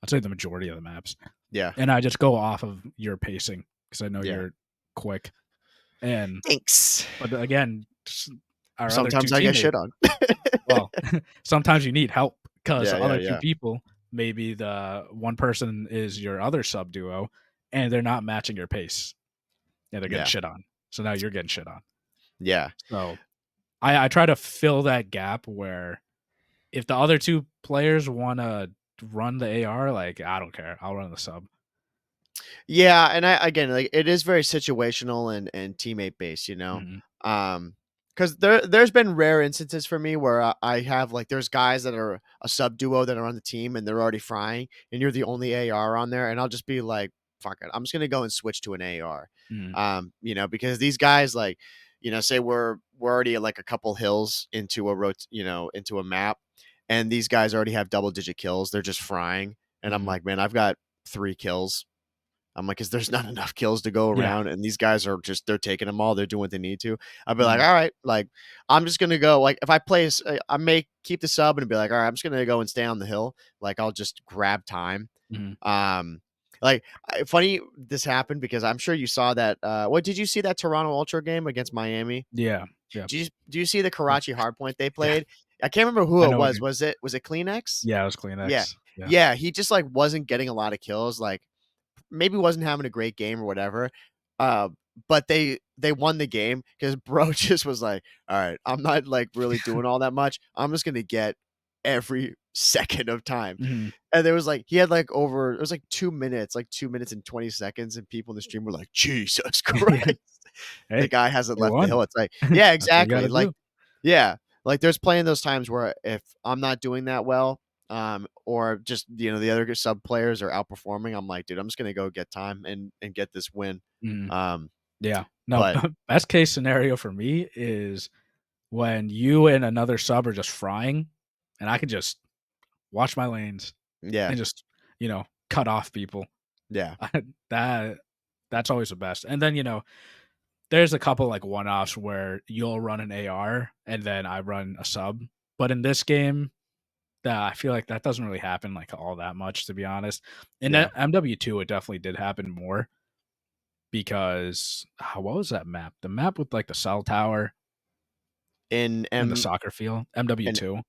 I'd say, the majority of the maps, Yeah. and I just go off of your pacing because I know Yeah. you're quick, and Thanks. but again, our other 2 Sometimes I get teammates, shit on. well, sometimes you need help because Yeah, the yeah, other 2 yeah. people, maybe the one person is your other sub duo, and they're not matching your pace, and they're getting Yeah. shit on. So now you're getting shit on. Yeah. So I try to fill that gap where if the other 2 players wanna run the AR, like, I don't care, I'll run the sub. Yeah, and I again, like it is very situational and teammate based, Mhm, because there's been rare instances for me where I have like there's guys that are a sub duo that are on the team and they're already frying, and you're the only AR on there, and I'll just be like, fuck it, I'm just gonna go and switch to an AR, mhm, because these guys like, say we're already like a couple hills into into a map, and these guys already have double digit kills, they're just frying, and I'm mhm. like, man, I've got 3 kills. I'm like, 'cause there's not enough kills to go Yeah, around, and these guys are just they're taking them all. They're doing what they need to. I'll be like, mhm, all right, like I'm just gonna go. Like if I place, I may keep the sub and be like, all right, I'm just gonna go and stay on the hill. Like I'll just grab time. mhm. Um, funny this happened because I'm sure you saw that. What did you see that Toronto Ultra game against Miami? Yeah, yeah, Do you see the Karachi hardpoint they yeah, played? I can't remember who I it know what was. you Was it Kleenex? yeah, it was Yeah, Kleenex, yeah, yeah. He just like wasn't getting a lot of kills. Like maybe wasn't having a great game or whatever. Uh, but they won the game because bro just was like, all right, I'm not like really doing all that much. I'm just gonna get every second of time. mhm. And there was like he had like over it was like 2 minutes, like 2 minutes and 20 seconds, and people in the stream were like, Jesus Yeah, Christ, the hey, guy hasn't they left the won. hill. It's like, yeah, That's what you exactly. gotta Like, do. yeah, like there's plenty of those times where if I'm not doing that well, or just the other sub players are outperforming, I'm like, dude, I'm just gonna go get time and get this win. Mhm. Um, Yeah. No, but best case scenario for me is when you and another sub are just frying, and I can just watch my lanes yeah, and just, cut off people. yeah, That that's always the best. And then, there's a couple like one-offs where you'll run an AR and then I run a sub. But in this game, that I feel like that doesn't really happen like all that much, to be honest. In yeah. that MW2, it definitely did happen more because what was that map? The map with like the cell tower In and the M soccer field, and MW2.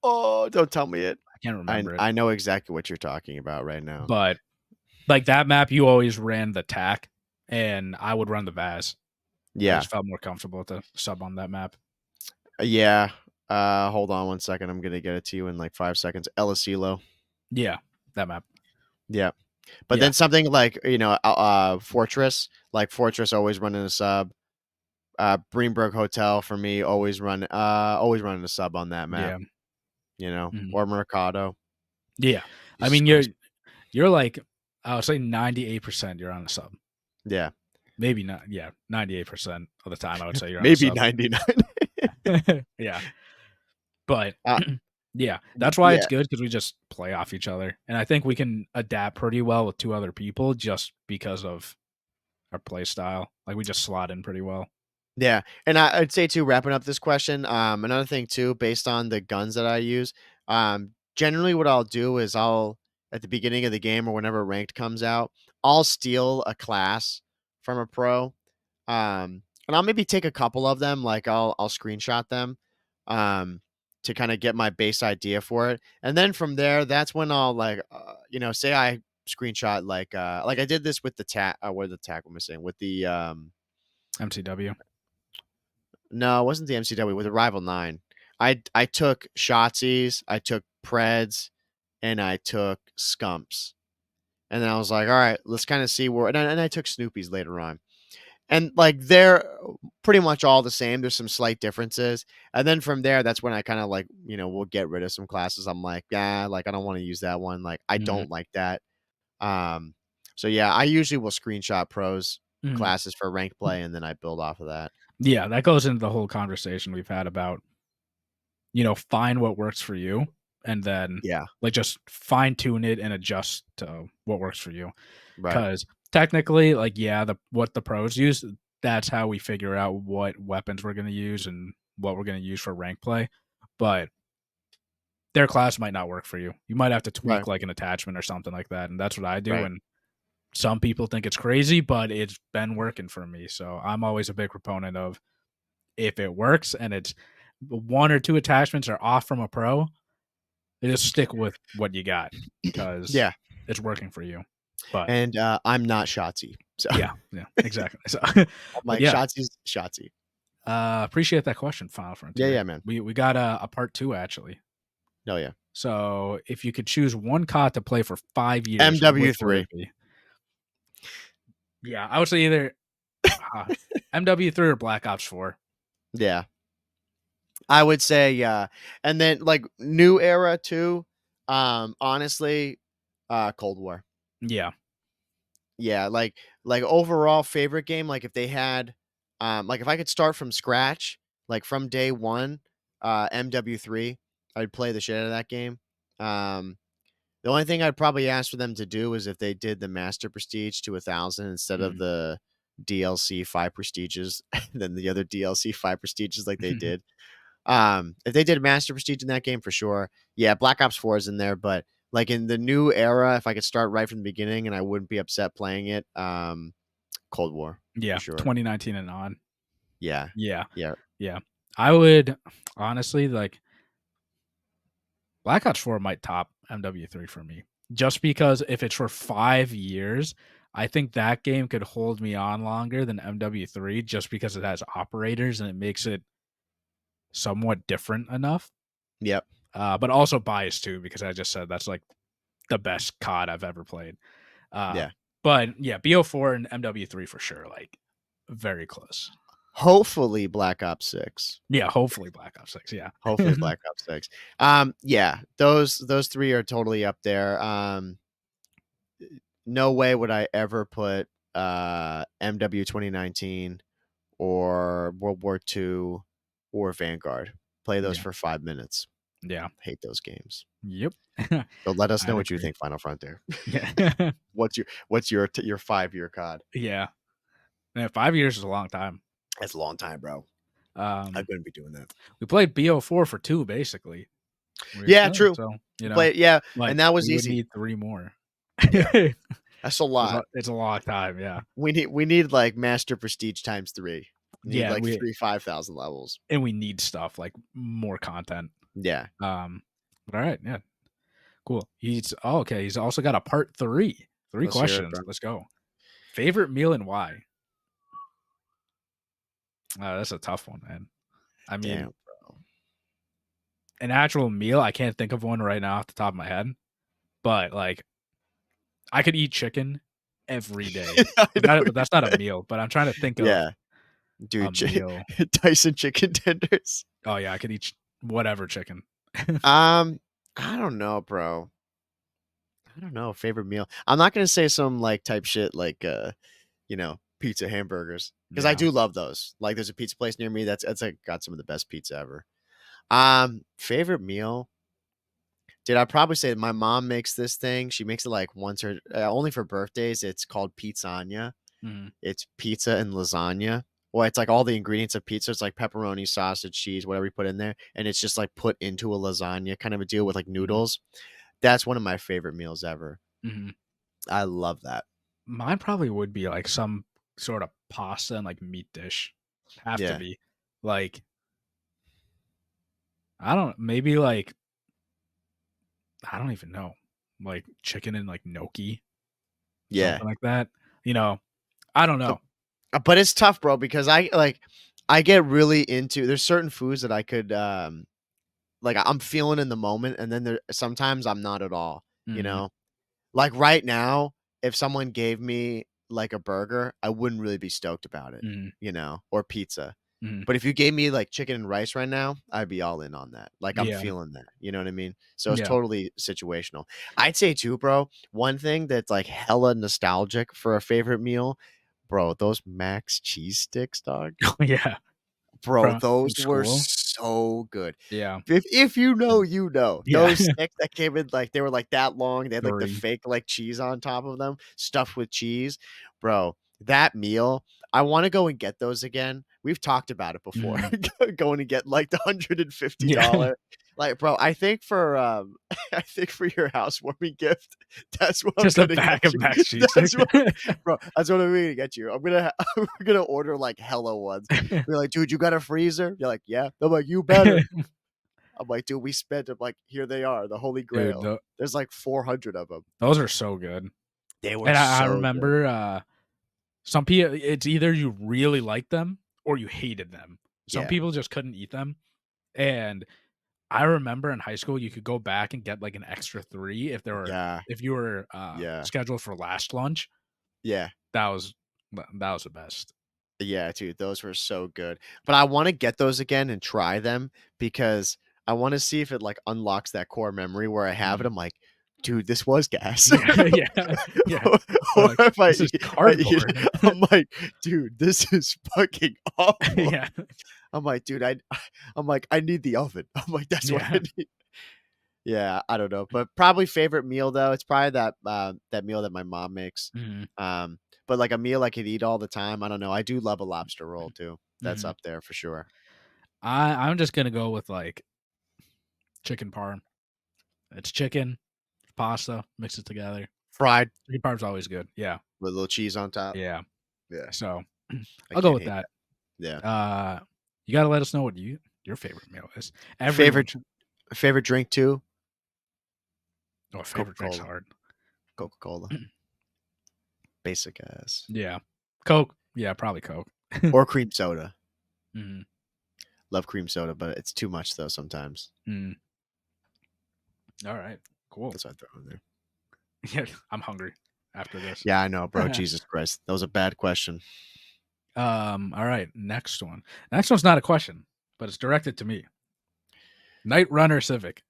oh, don't tell me it. I can't I remember it, I know exactly what you're talking about right now. but like that map, you always ran the tack, and I would run the Vaz. I Yeah, just felt more comfortable with the sub on that map. yeah. Hold on one second. I'm gonna get it to you in like 5 seconds. Elisilo. Yeah, that map. Yeah. But Yeah. then something like, Fortress, like Fortress always running a sub. Greenberg Hotel for me, always running a sub on that map, Yeah. Mhm. or Mercado. Yeah. I Jesus mean, Christ. you're like, I would say 98% you're on a sub. Yeah. Maybe not. Yeah, 98% of the time I would say you're on a Maybe sub. 99. Yeah. But Uh, yeah, that's why it's yeah. good because we just play off each other. And I think we can adapt pretty well with two other people just because of our play style. Like we just slot in pretty well. Yeah, and I'd say too, wrapping up this question, another thing too, based on the guns that I use, generally what I'll do is I'll at the beginning of the game or whenever ranked comes out, I'll steal a class from a pro, and I'll maybe take a couple of them, like I'll screenshot them, to kind of get my base idea for it, and then from there, that's when I'll like, say I screenshot like I did this with the tag, what the tag am I saying with the MCW. No, it wasn't the MCW. With Arrival 9. I took Shotsies, I took Preds, and I took Scumps. And then I was like, all right, let's kind of see where. And I took Snoopy's later on. And like they're pretty much all the same. There's some slight differences. And then from there, that's when I kind of like, we'll get rid of some classes. I'm like, yeah, like I don't want to use that one. Like I Mhm. don't like that. Um, so yeah, I usually will screenshot pros Mhm. classes for rank play and then I build off of that. Yeah, that goes into the whole conversation we've had about, find what works for you and then Yeah, like just fine tune it and adjust to what works for you. right. Because technically, like, yeah, what the pros use, that's how we figure out what weapons we're going to use and what we're going to use for rank play. But their class might not work for you. You might have to Right. tweak like an attachment or something like that. And that's what I do. Right. And some people think it's crazy, but it's been working for me. So I'm always a big proponent of if it works and it's one or two attachments are off from a pro, just stick with what you got because Yeah. it's working for you. But And, I'm not Shotzi. So yeah, yeah, exactly. So, I'm but like, yeah, Shotzi's Shotzi. appreciate that question, Final Yeah, Frontier. yeah, man. We got a part two actually. Oh, yeah. So if you could choose one COD to play for 5 years, which would MW3. it be? Yeah, I would say either uh, MW3 or Black Ops 4. Yeah. I would say, yeah. And then, like, new era too, honestly, Cold War. Yeah, Yeah, like, overall favorite game, like, if they had, like, if I could start from scratch, like, from day 1, MW3, I'd play the shit out of that game. Um The only thing I'd probably ask for them to do is if they did the Master Prestige to 1,000 instead of mhm. the DLC 5 Prestiges, than the other DLC 5 Prestiges like they did. If they did Master Prestige in that game, for sure. Yeah, Black Ops 4 is in there, but, like, in the new era, if I could start right from the beginning and I wouldn't be upset playing it, Cold War, for Yeah, sure. 2019 and on. Yeah. Yeah, Yeah. yeah. I would honestly like Black Ops 4 might top MW3 for me. Just because if it's for 5 years, I think that game could hold me on longer than MW3 just because it has operators and it makes it somewhat different enough. Yep. But also biased too, because I just said that's like the best COD I've ever played. Uh, Yeah. but yeah, BO4 and MW3 for sure, like very close. Hopefully, Black Ops 6. Yeah, hopefully Black Ops 6. Yeah. Hopefully, Black Ops 6. Yeah, those 3 are totally up there. No way would I ever put, MW 2019 or World War II or Vanguard. Play those Yeah. for 5 minutes. Yeah. Hate those games. Yep. So let us know I'd what you agree. think, Final Frontier. Yeah. What's your 5-year COD? Yeah. Man, 5 years is a long time. That's a long time, bro. I Um, couldn't be doing that. we played BO4 for 2 basically. We were Yeah, chilling, true. so, Play it, yeah, but and that was we would easy. need 3 more. Yeah, that's a lot. It's a long time, yeah. We need, like, Master Prestige times 3. Need, Yeah, like, 3 5,000 levels. we need stuff, like, more content. Yeah. But alright, yeah, cool. Okay, he's also got a part 3. 3 Let's hear it, questions, bro. let's go. Favorite meal and why? That's a tough one, man. I mean, Damn, bro. an actual meal, I can't think of one right now off the top of my head, but, like, I could eat chicken every day. I know But what that's not a you're saying. meal, but I'm trying to think of Yeah. Dude, A meal. Tyson chicken tenders. Oh yeah, I could eat whatever chicken. Um, I don't know, bro. I don't know, favorite meal. I'm not gonna say some like type shit like pizza hamburgers. Because I Yeah. do love those. Like there's a pizza place near me that's like got some of the best pizza ever. Favorite meal. Dude, I'd probably say my mom makes this thing. She makes it like once or only for birthdays. It's called pizzania. Mhm. It's pizza and lasagna. Well, it's like all the ingredients of pizza. It's like pepperoni, sausage, cheese, whatever you put in there, and it's just like put into a lasagna kind of a deal with like Mhm. noodles. That's one of my favorite meals ever. Mhm. I love that. Mine probably would be like some sort of pasta and like meat dish. Have to Yeah, be. Like I don't maybe like I don't even know. Like chicken and like gnocchi, yeah. something like that. You know, I don't Uh, know. but it's tough, bro, because I get really into there's certain foods that I could like I'm feeling in the moment, and then there sometimes I'm not at all, you Mhm. know? Like right now, if someone gave me like a burger, I wouldn't really be stoked about it, Mhm. or pizza. Mhm. But if you gave me like chicken and rice right now, I'd be all in on that. Like I'm Yeah. feeling that. You know what I mean? So it's Yeah. totally situational. I'd say too, bro, one thing that's like hella nostalgic for a favorite meal, bro, those Max cheese sticks, dog. Yeah. Bro, From those were school. so good. Yeah. If you know, you know. Yeah. Those sticks that came in, like, they were, like, that long, they had, like, the 3. fake, like, cheese on top of them, stuffed with cheese. Bro, that meal, I wanna go and get those again. We've talked about it before, Mhm. going to get, like, the Yeah. $150 like, bro, I think for, I think for your housewarming gift, that's what I'm Just a gonna get bag of you. Max cheese That's sticks. what bro, that's what I'm gonna get you. I'm gonna we're gonna order, like, hella ones. We're like, "Dude, you got a freezer?" You're like, "Yeah." I'm like, "You better." I'm like, "Dude, we spent" I'm like, "Here they are, the holy Dude, grail." There's like 400 of them. those are so good. They were And I so good. remember, some people it's either you really liked them or you hated them. Some Yeah. people just couldn't eat them, and I remember in high school, you could go back and get, like, an extra 3 Yeah. if you were, Yeah. scheduled for last lunch. Yeah. That was that was the best. Yeah, dude, those were so good. But I wanna get those again and try them because I wanna see if it, like, unlocks that core memory where I have it, Mhm. I'm like, "Dude, this was gas." Yeah, yeah, yeah. Or Or or like, if "This is I eat cardboard." I'm like, "Dude, this is fucking awful." Yeah, I'm like, "Dude, I'm like, "I need the oven." I'm like, "That's what I yeah. need." Yeah, I don't know, but probably favorite meal though, it's probably that meal that my mom makes. Mhm, But like a meal I could eat all the time, I don't know. I do love a lobster roll too. That's mhm. up there for sure. I'm just gonna go with, like, chicken parm. It's chicken, pasta, mix it together. Fried Chicken parm's always good. Yeah, with a little cheese on top. yeah. Yeah, So, I I'll go can't with hate that. that. Yeah. Uh, you gotta let us know what your favorite meal is. Everyone Favorite should. favorite drink too? Oh, favorite drink's Coca-Cola. hard. Coca-Cola. Basic ass. Yeah. Coke. Yeah, probably Coke. Or cream soda. Mhm, Love cream soda, but it's too much though sometimes. mm. Alright, cool. That's what I throw in there. Yeah, I'm hungry after this. Yeah, I know, bro. Jesus Christ. That was a bad question. Alright, next one. Next one's not a question, but it's directed to me. Night Runner Civic.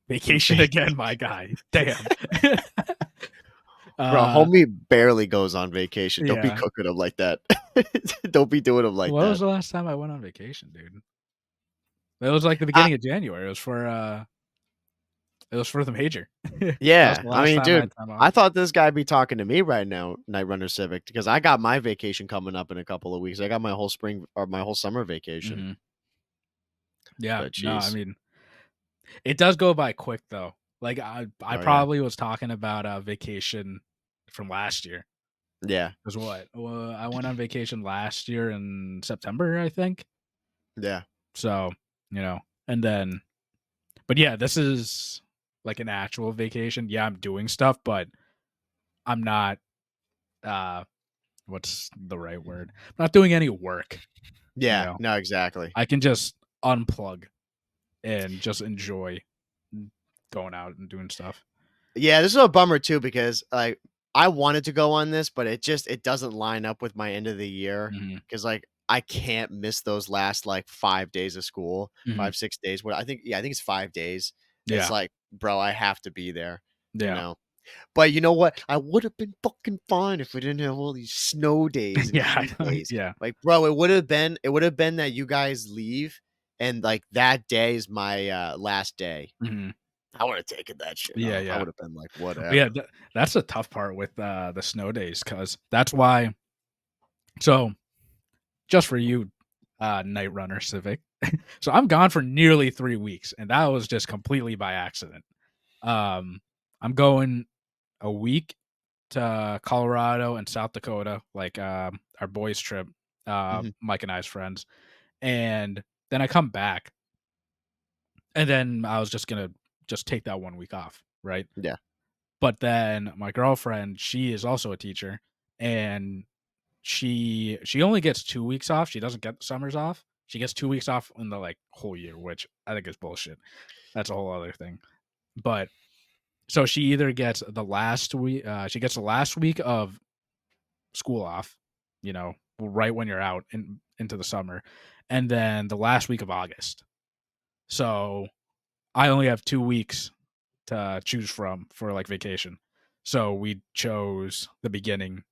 Vacation again, my guy. Damn. Bro, Uh, homie barely goes on vacation. Don't be yeah. cooking him like that. Don't be doing him like What was that. the last time I went on vacation, dude? It was, like, the Uh, beginning of January. It was for the major. That was yeah. the I last mean, time I had dude, time off. I thought this guy be talking to me right now, Night Runner Civic, because I got my vacation coming up in a couple of weeks. I got my whole spring or my whole summer vacation. Mhm. Yeah, But no, I jeez. mean, it does go by quick, though. Like, I Oh yeah. probably was talking about a vacation from last year. Yeah. 'Cause what? Well, I went on vacation last year in September, I think. Yeah. So, you know, and then but yeah, this is like an actual vacation. Yeah, I'm doing stuff, but I'm not, uh, what's the right word? I'm not doing any work, you Yeah. know? No, exactly. I can just unplug and just enjoy going out and doing stuff. Yeah, this is a bummer too because like I wanted to go on this, but it doesn't line up with my end of the year Mhm. because like I can't miss those last like 5 days of school, Mhm. 5, 6 days. What I think, yeah, I think it's 5 days. It's Yeah. like, bro, I have to be there, you Yeah. know? But you know what? I would have been fucking fine if we didn't have all these snow days and Yeah, heat days. yeah. Like, bro, it would have been that you guys leave and like that day is my last day. Mhm. I would have taken that shit Yeah, off. I yeah. would have been like, But yeah, whatever. that's the tough part with, the snow days, because that's why so, just for you, Night Runner Civic. So, I'm gone for nearly 3 weeks, and that was just completely by accident. Um, I'm going a week to Colorado and South Dakota, like, our boys' trip, Mhm. Mike and I's friends, and then I come back, and then I was just gonna just take that 1 week off, right? Yeah. But then my girlfriend, she is also a teacher, and she only gets 2 weeks off. She doesn't get the summers off. She gets 2 weeks off in the, like, whole year, which I think is bullshit. That's a whole other thing. But so she either gets the last week she gets the last week of school off, right when you're out into the summer, and then the last week of August. So I only have 2 weeks to choose from for, like, vacation. So we chose the beginning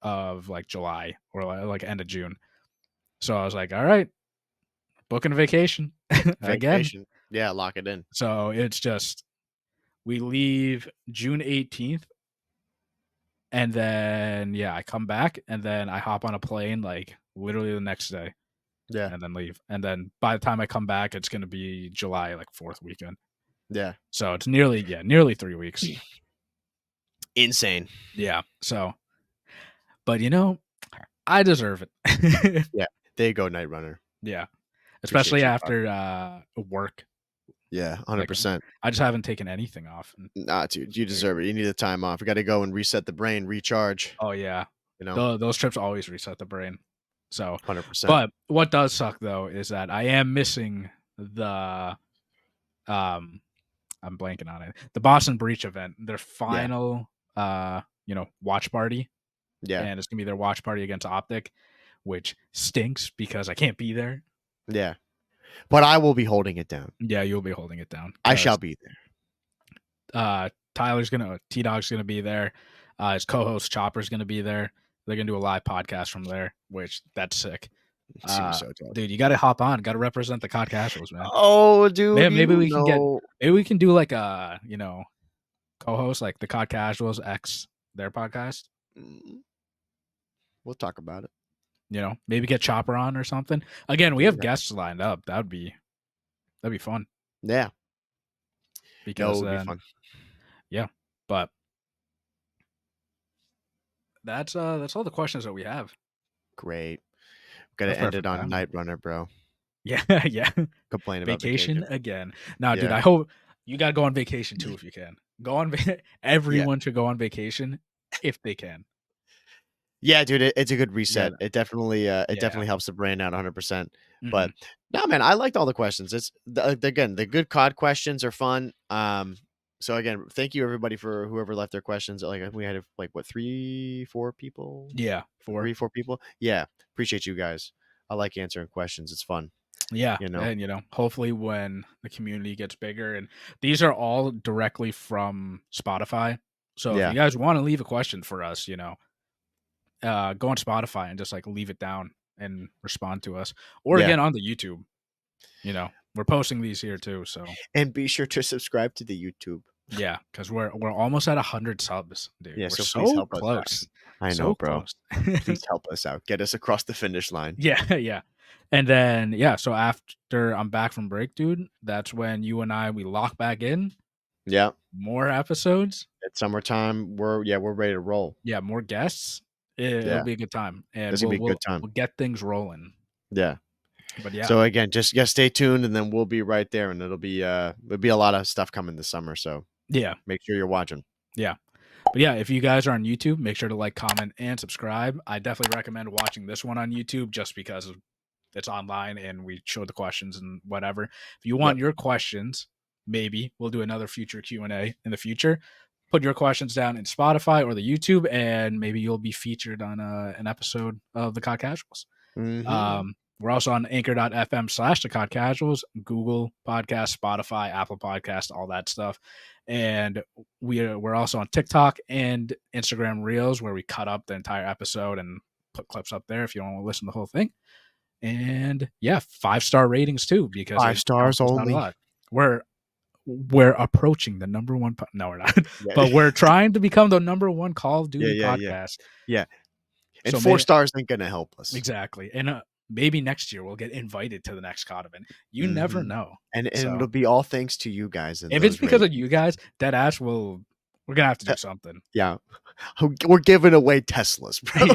of, like, July or, like, end of June. So I was like, "All right, booking a vacation again." Vacation. Yeah, lock it in. So it's just we leave June 18th, and then, yeah, I come back, and then I hop on a plane, like, literally the next day Yeah. and then leave. And then by the time I come back, it's gonna be July, like, 4th weekend. Yeah. So it's nearly 3 weeks. Insane. Yeah, so but, I deserve it. Yeah. There you go, Night Runner. Yeah, especially Appreciate you, dog. after, work. Yeah, Like, 100%. I just haven't taken anything off in Nah, dude, you years. deserve it. You need the time off. You gotta go and reset the brain, recharge, Oh, yeah. you know? Those trips always reset the brain. So 100%. but what does suck, though, is that I am missing the, um I'm blanking on it, the Boston Breach event, their Yeah. final, watch party, Yeah. and it's gonna be their watch party against Optic, which stinks because I can't be there. Yeah. But I will be holding it down. Yeah, you'll be holding it down I because shall be there. T-Dog's gonna be there. His co-host Chopper's gonna be there. They're gonna do a live podcast from there, which that's sick. It's gonna be so dope. Dude, you gotta hop on, gotta represent the COD Casuals, man. Oh, dude, Maybe you we can get know. maybe we can do like a, co-host like the COD Casuals X their podcast. Mm, we'll talk about it. Maybe get Chopper on or something. Again, we have Yeah. guests lined up. That'd be fun Yeah. No, it because would be then fun. yeah. But that's all the questions that we have. Great. Gotta That's end it perfect on timing. Night Runner, bro. Yeah, yeah. Complain about Vacation vacation. again. Now, dude, Yeah. I hope you gotta go on vacation too if you can. Go on Yeah. everyone should go on vacation if they can. Yeah, dude, it's a good You reset. gotta It yeah. definitely helps the brain out 100%. But Mhm. no, man, I liked all the questions. It's again, the good COD questions are fun. So again, thank you everybody for whoever left their questions. Like we had like what 3, 4 people, Yeah, 4. 3, 4 people. Yeah, appreciate you guys. I like answering questions. It's fun. Yeah, You know. and, hopefully when the community gets bigger and these are all directly from Spotify. So if you Yeah, guys wanna leave a question for us, go on Spotify and just, like, leave it down and respond to us. Or yeah, again, on the YouTube, we're posting these here too, so and be sure to subscribe to the YouTube. yeah, because we 'cause we're almost at 100 subs, dude. Yeah, We're so please so help us out. close. I know, So bro. close. Please help us out. Get us across the finish line. Yeah, yeah. And then, yeah, so after I'm back from break, dude, that's when you and we lock back in, Yeah. more episodes, It's summertime. We're ready to roll. yeah, more guests. It'll Yeah. be a good time, and This gonna we'll be a good we'll time. we'll get things rolling. Yeah. But yeah, So again, just stay tuned and then we'll be right there and it'll be a lot of stuff coming this summer. So yeah, make sure you're watching. yeah. But yeah, if you guys are on YouTube, make sure to like, comment, and subscribe. I definitely recommend watching this one on YouTube just because it's online and we showed the questions and whatever. If you want Yep. your questions, maybe we'll do another future Q&A in the future. Put your questions down in Spotify or the YouTube, and maybe you'll be featured on an episode of the COD Casuals. We're also on anchor.fm/the COD Casuals, Google Podcast, Spotify, Apple Podcast, all that stuff. And we're also on TikTok and Instagram Reels, where we cut up the entire episode and put clips up there if you want to listen to the whole thing. And yeah, 5-star ratings too, because 5 it stars helps us out a only. lot. We're approaching the number one. No, we're not. Yeah. But we're trying to become the number one Call of Duty Yeah. podcast. Yeah. And So 4 stars ain't gonna help us. Exactly. And maybe next year we'll get invited to the next COD event. You never know. And So it'll be all thanks to you guys. And if it's because of you guys, deadass we're gonna have to do something. Yeah. We're giving away Teslas, bro.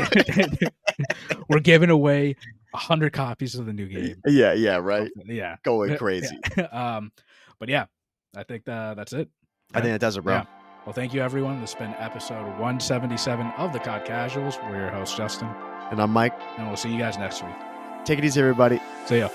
We're giving away 100 copies of the new game. Yeah, right. Yeah. Going crazy. But yeah, I think that's it. I think that does it, bro. Yeah. Well, thank you, everyone. This has been episode 177 of the COD Casuals. We're your host, Justin. And I'm Mike. And we'll see you guys next week. Take it easy, everybody. See ya.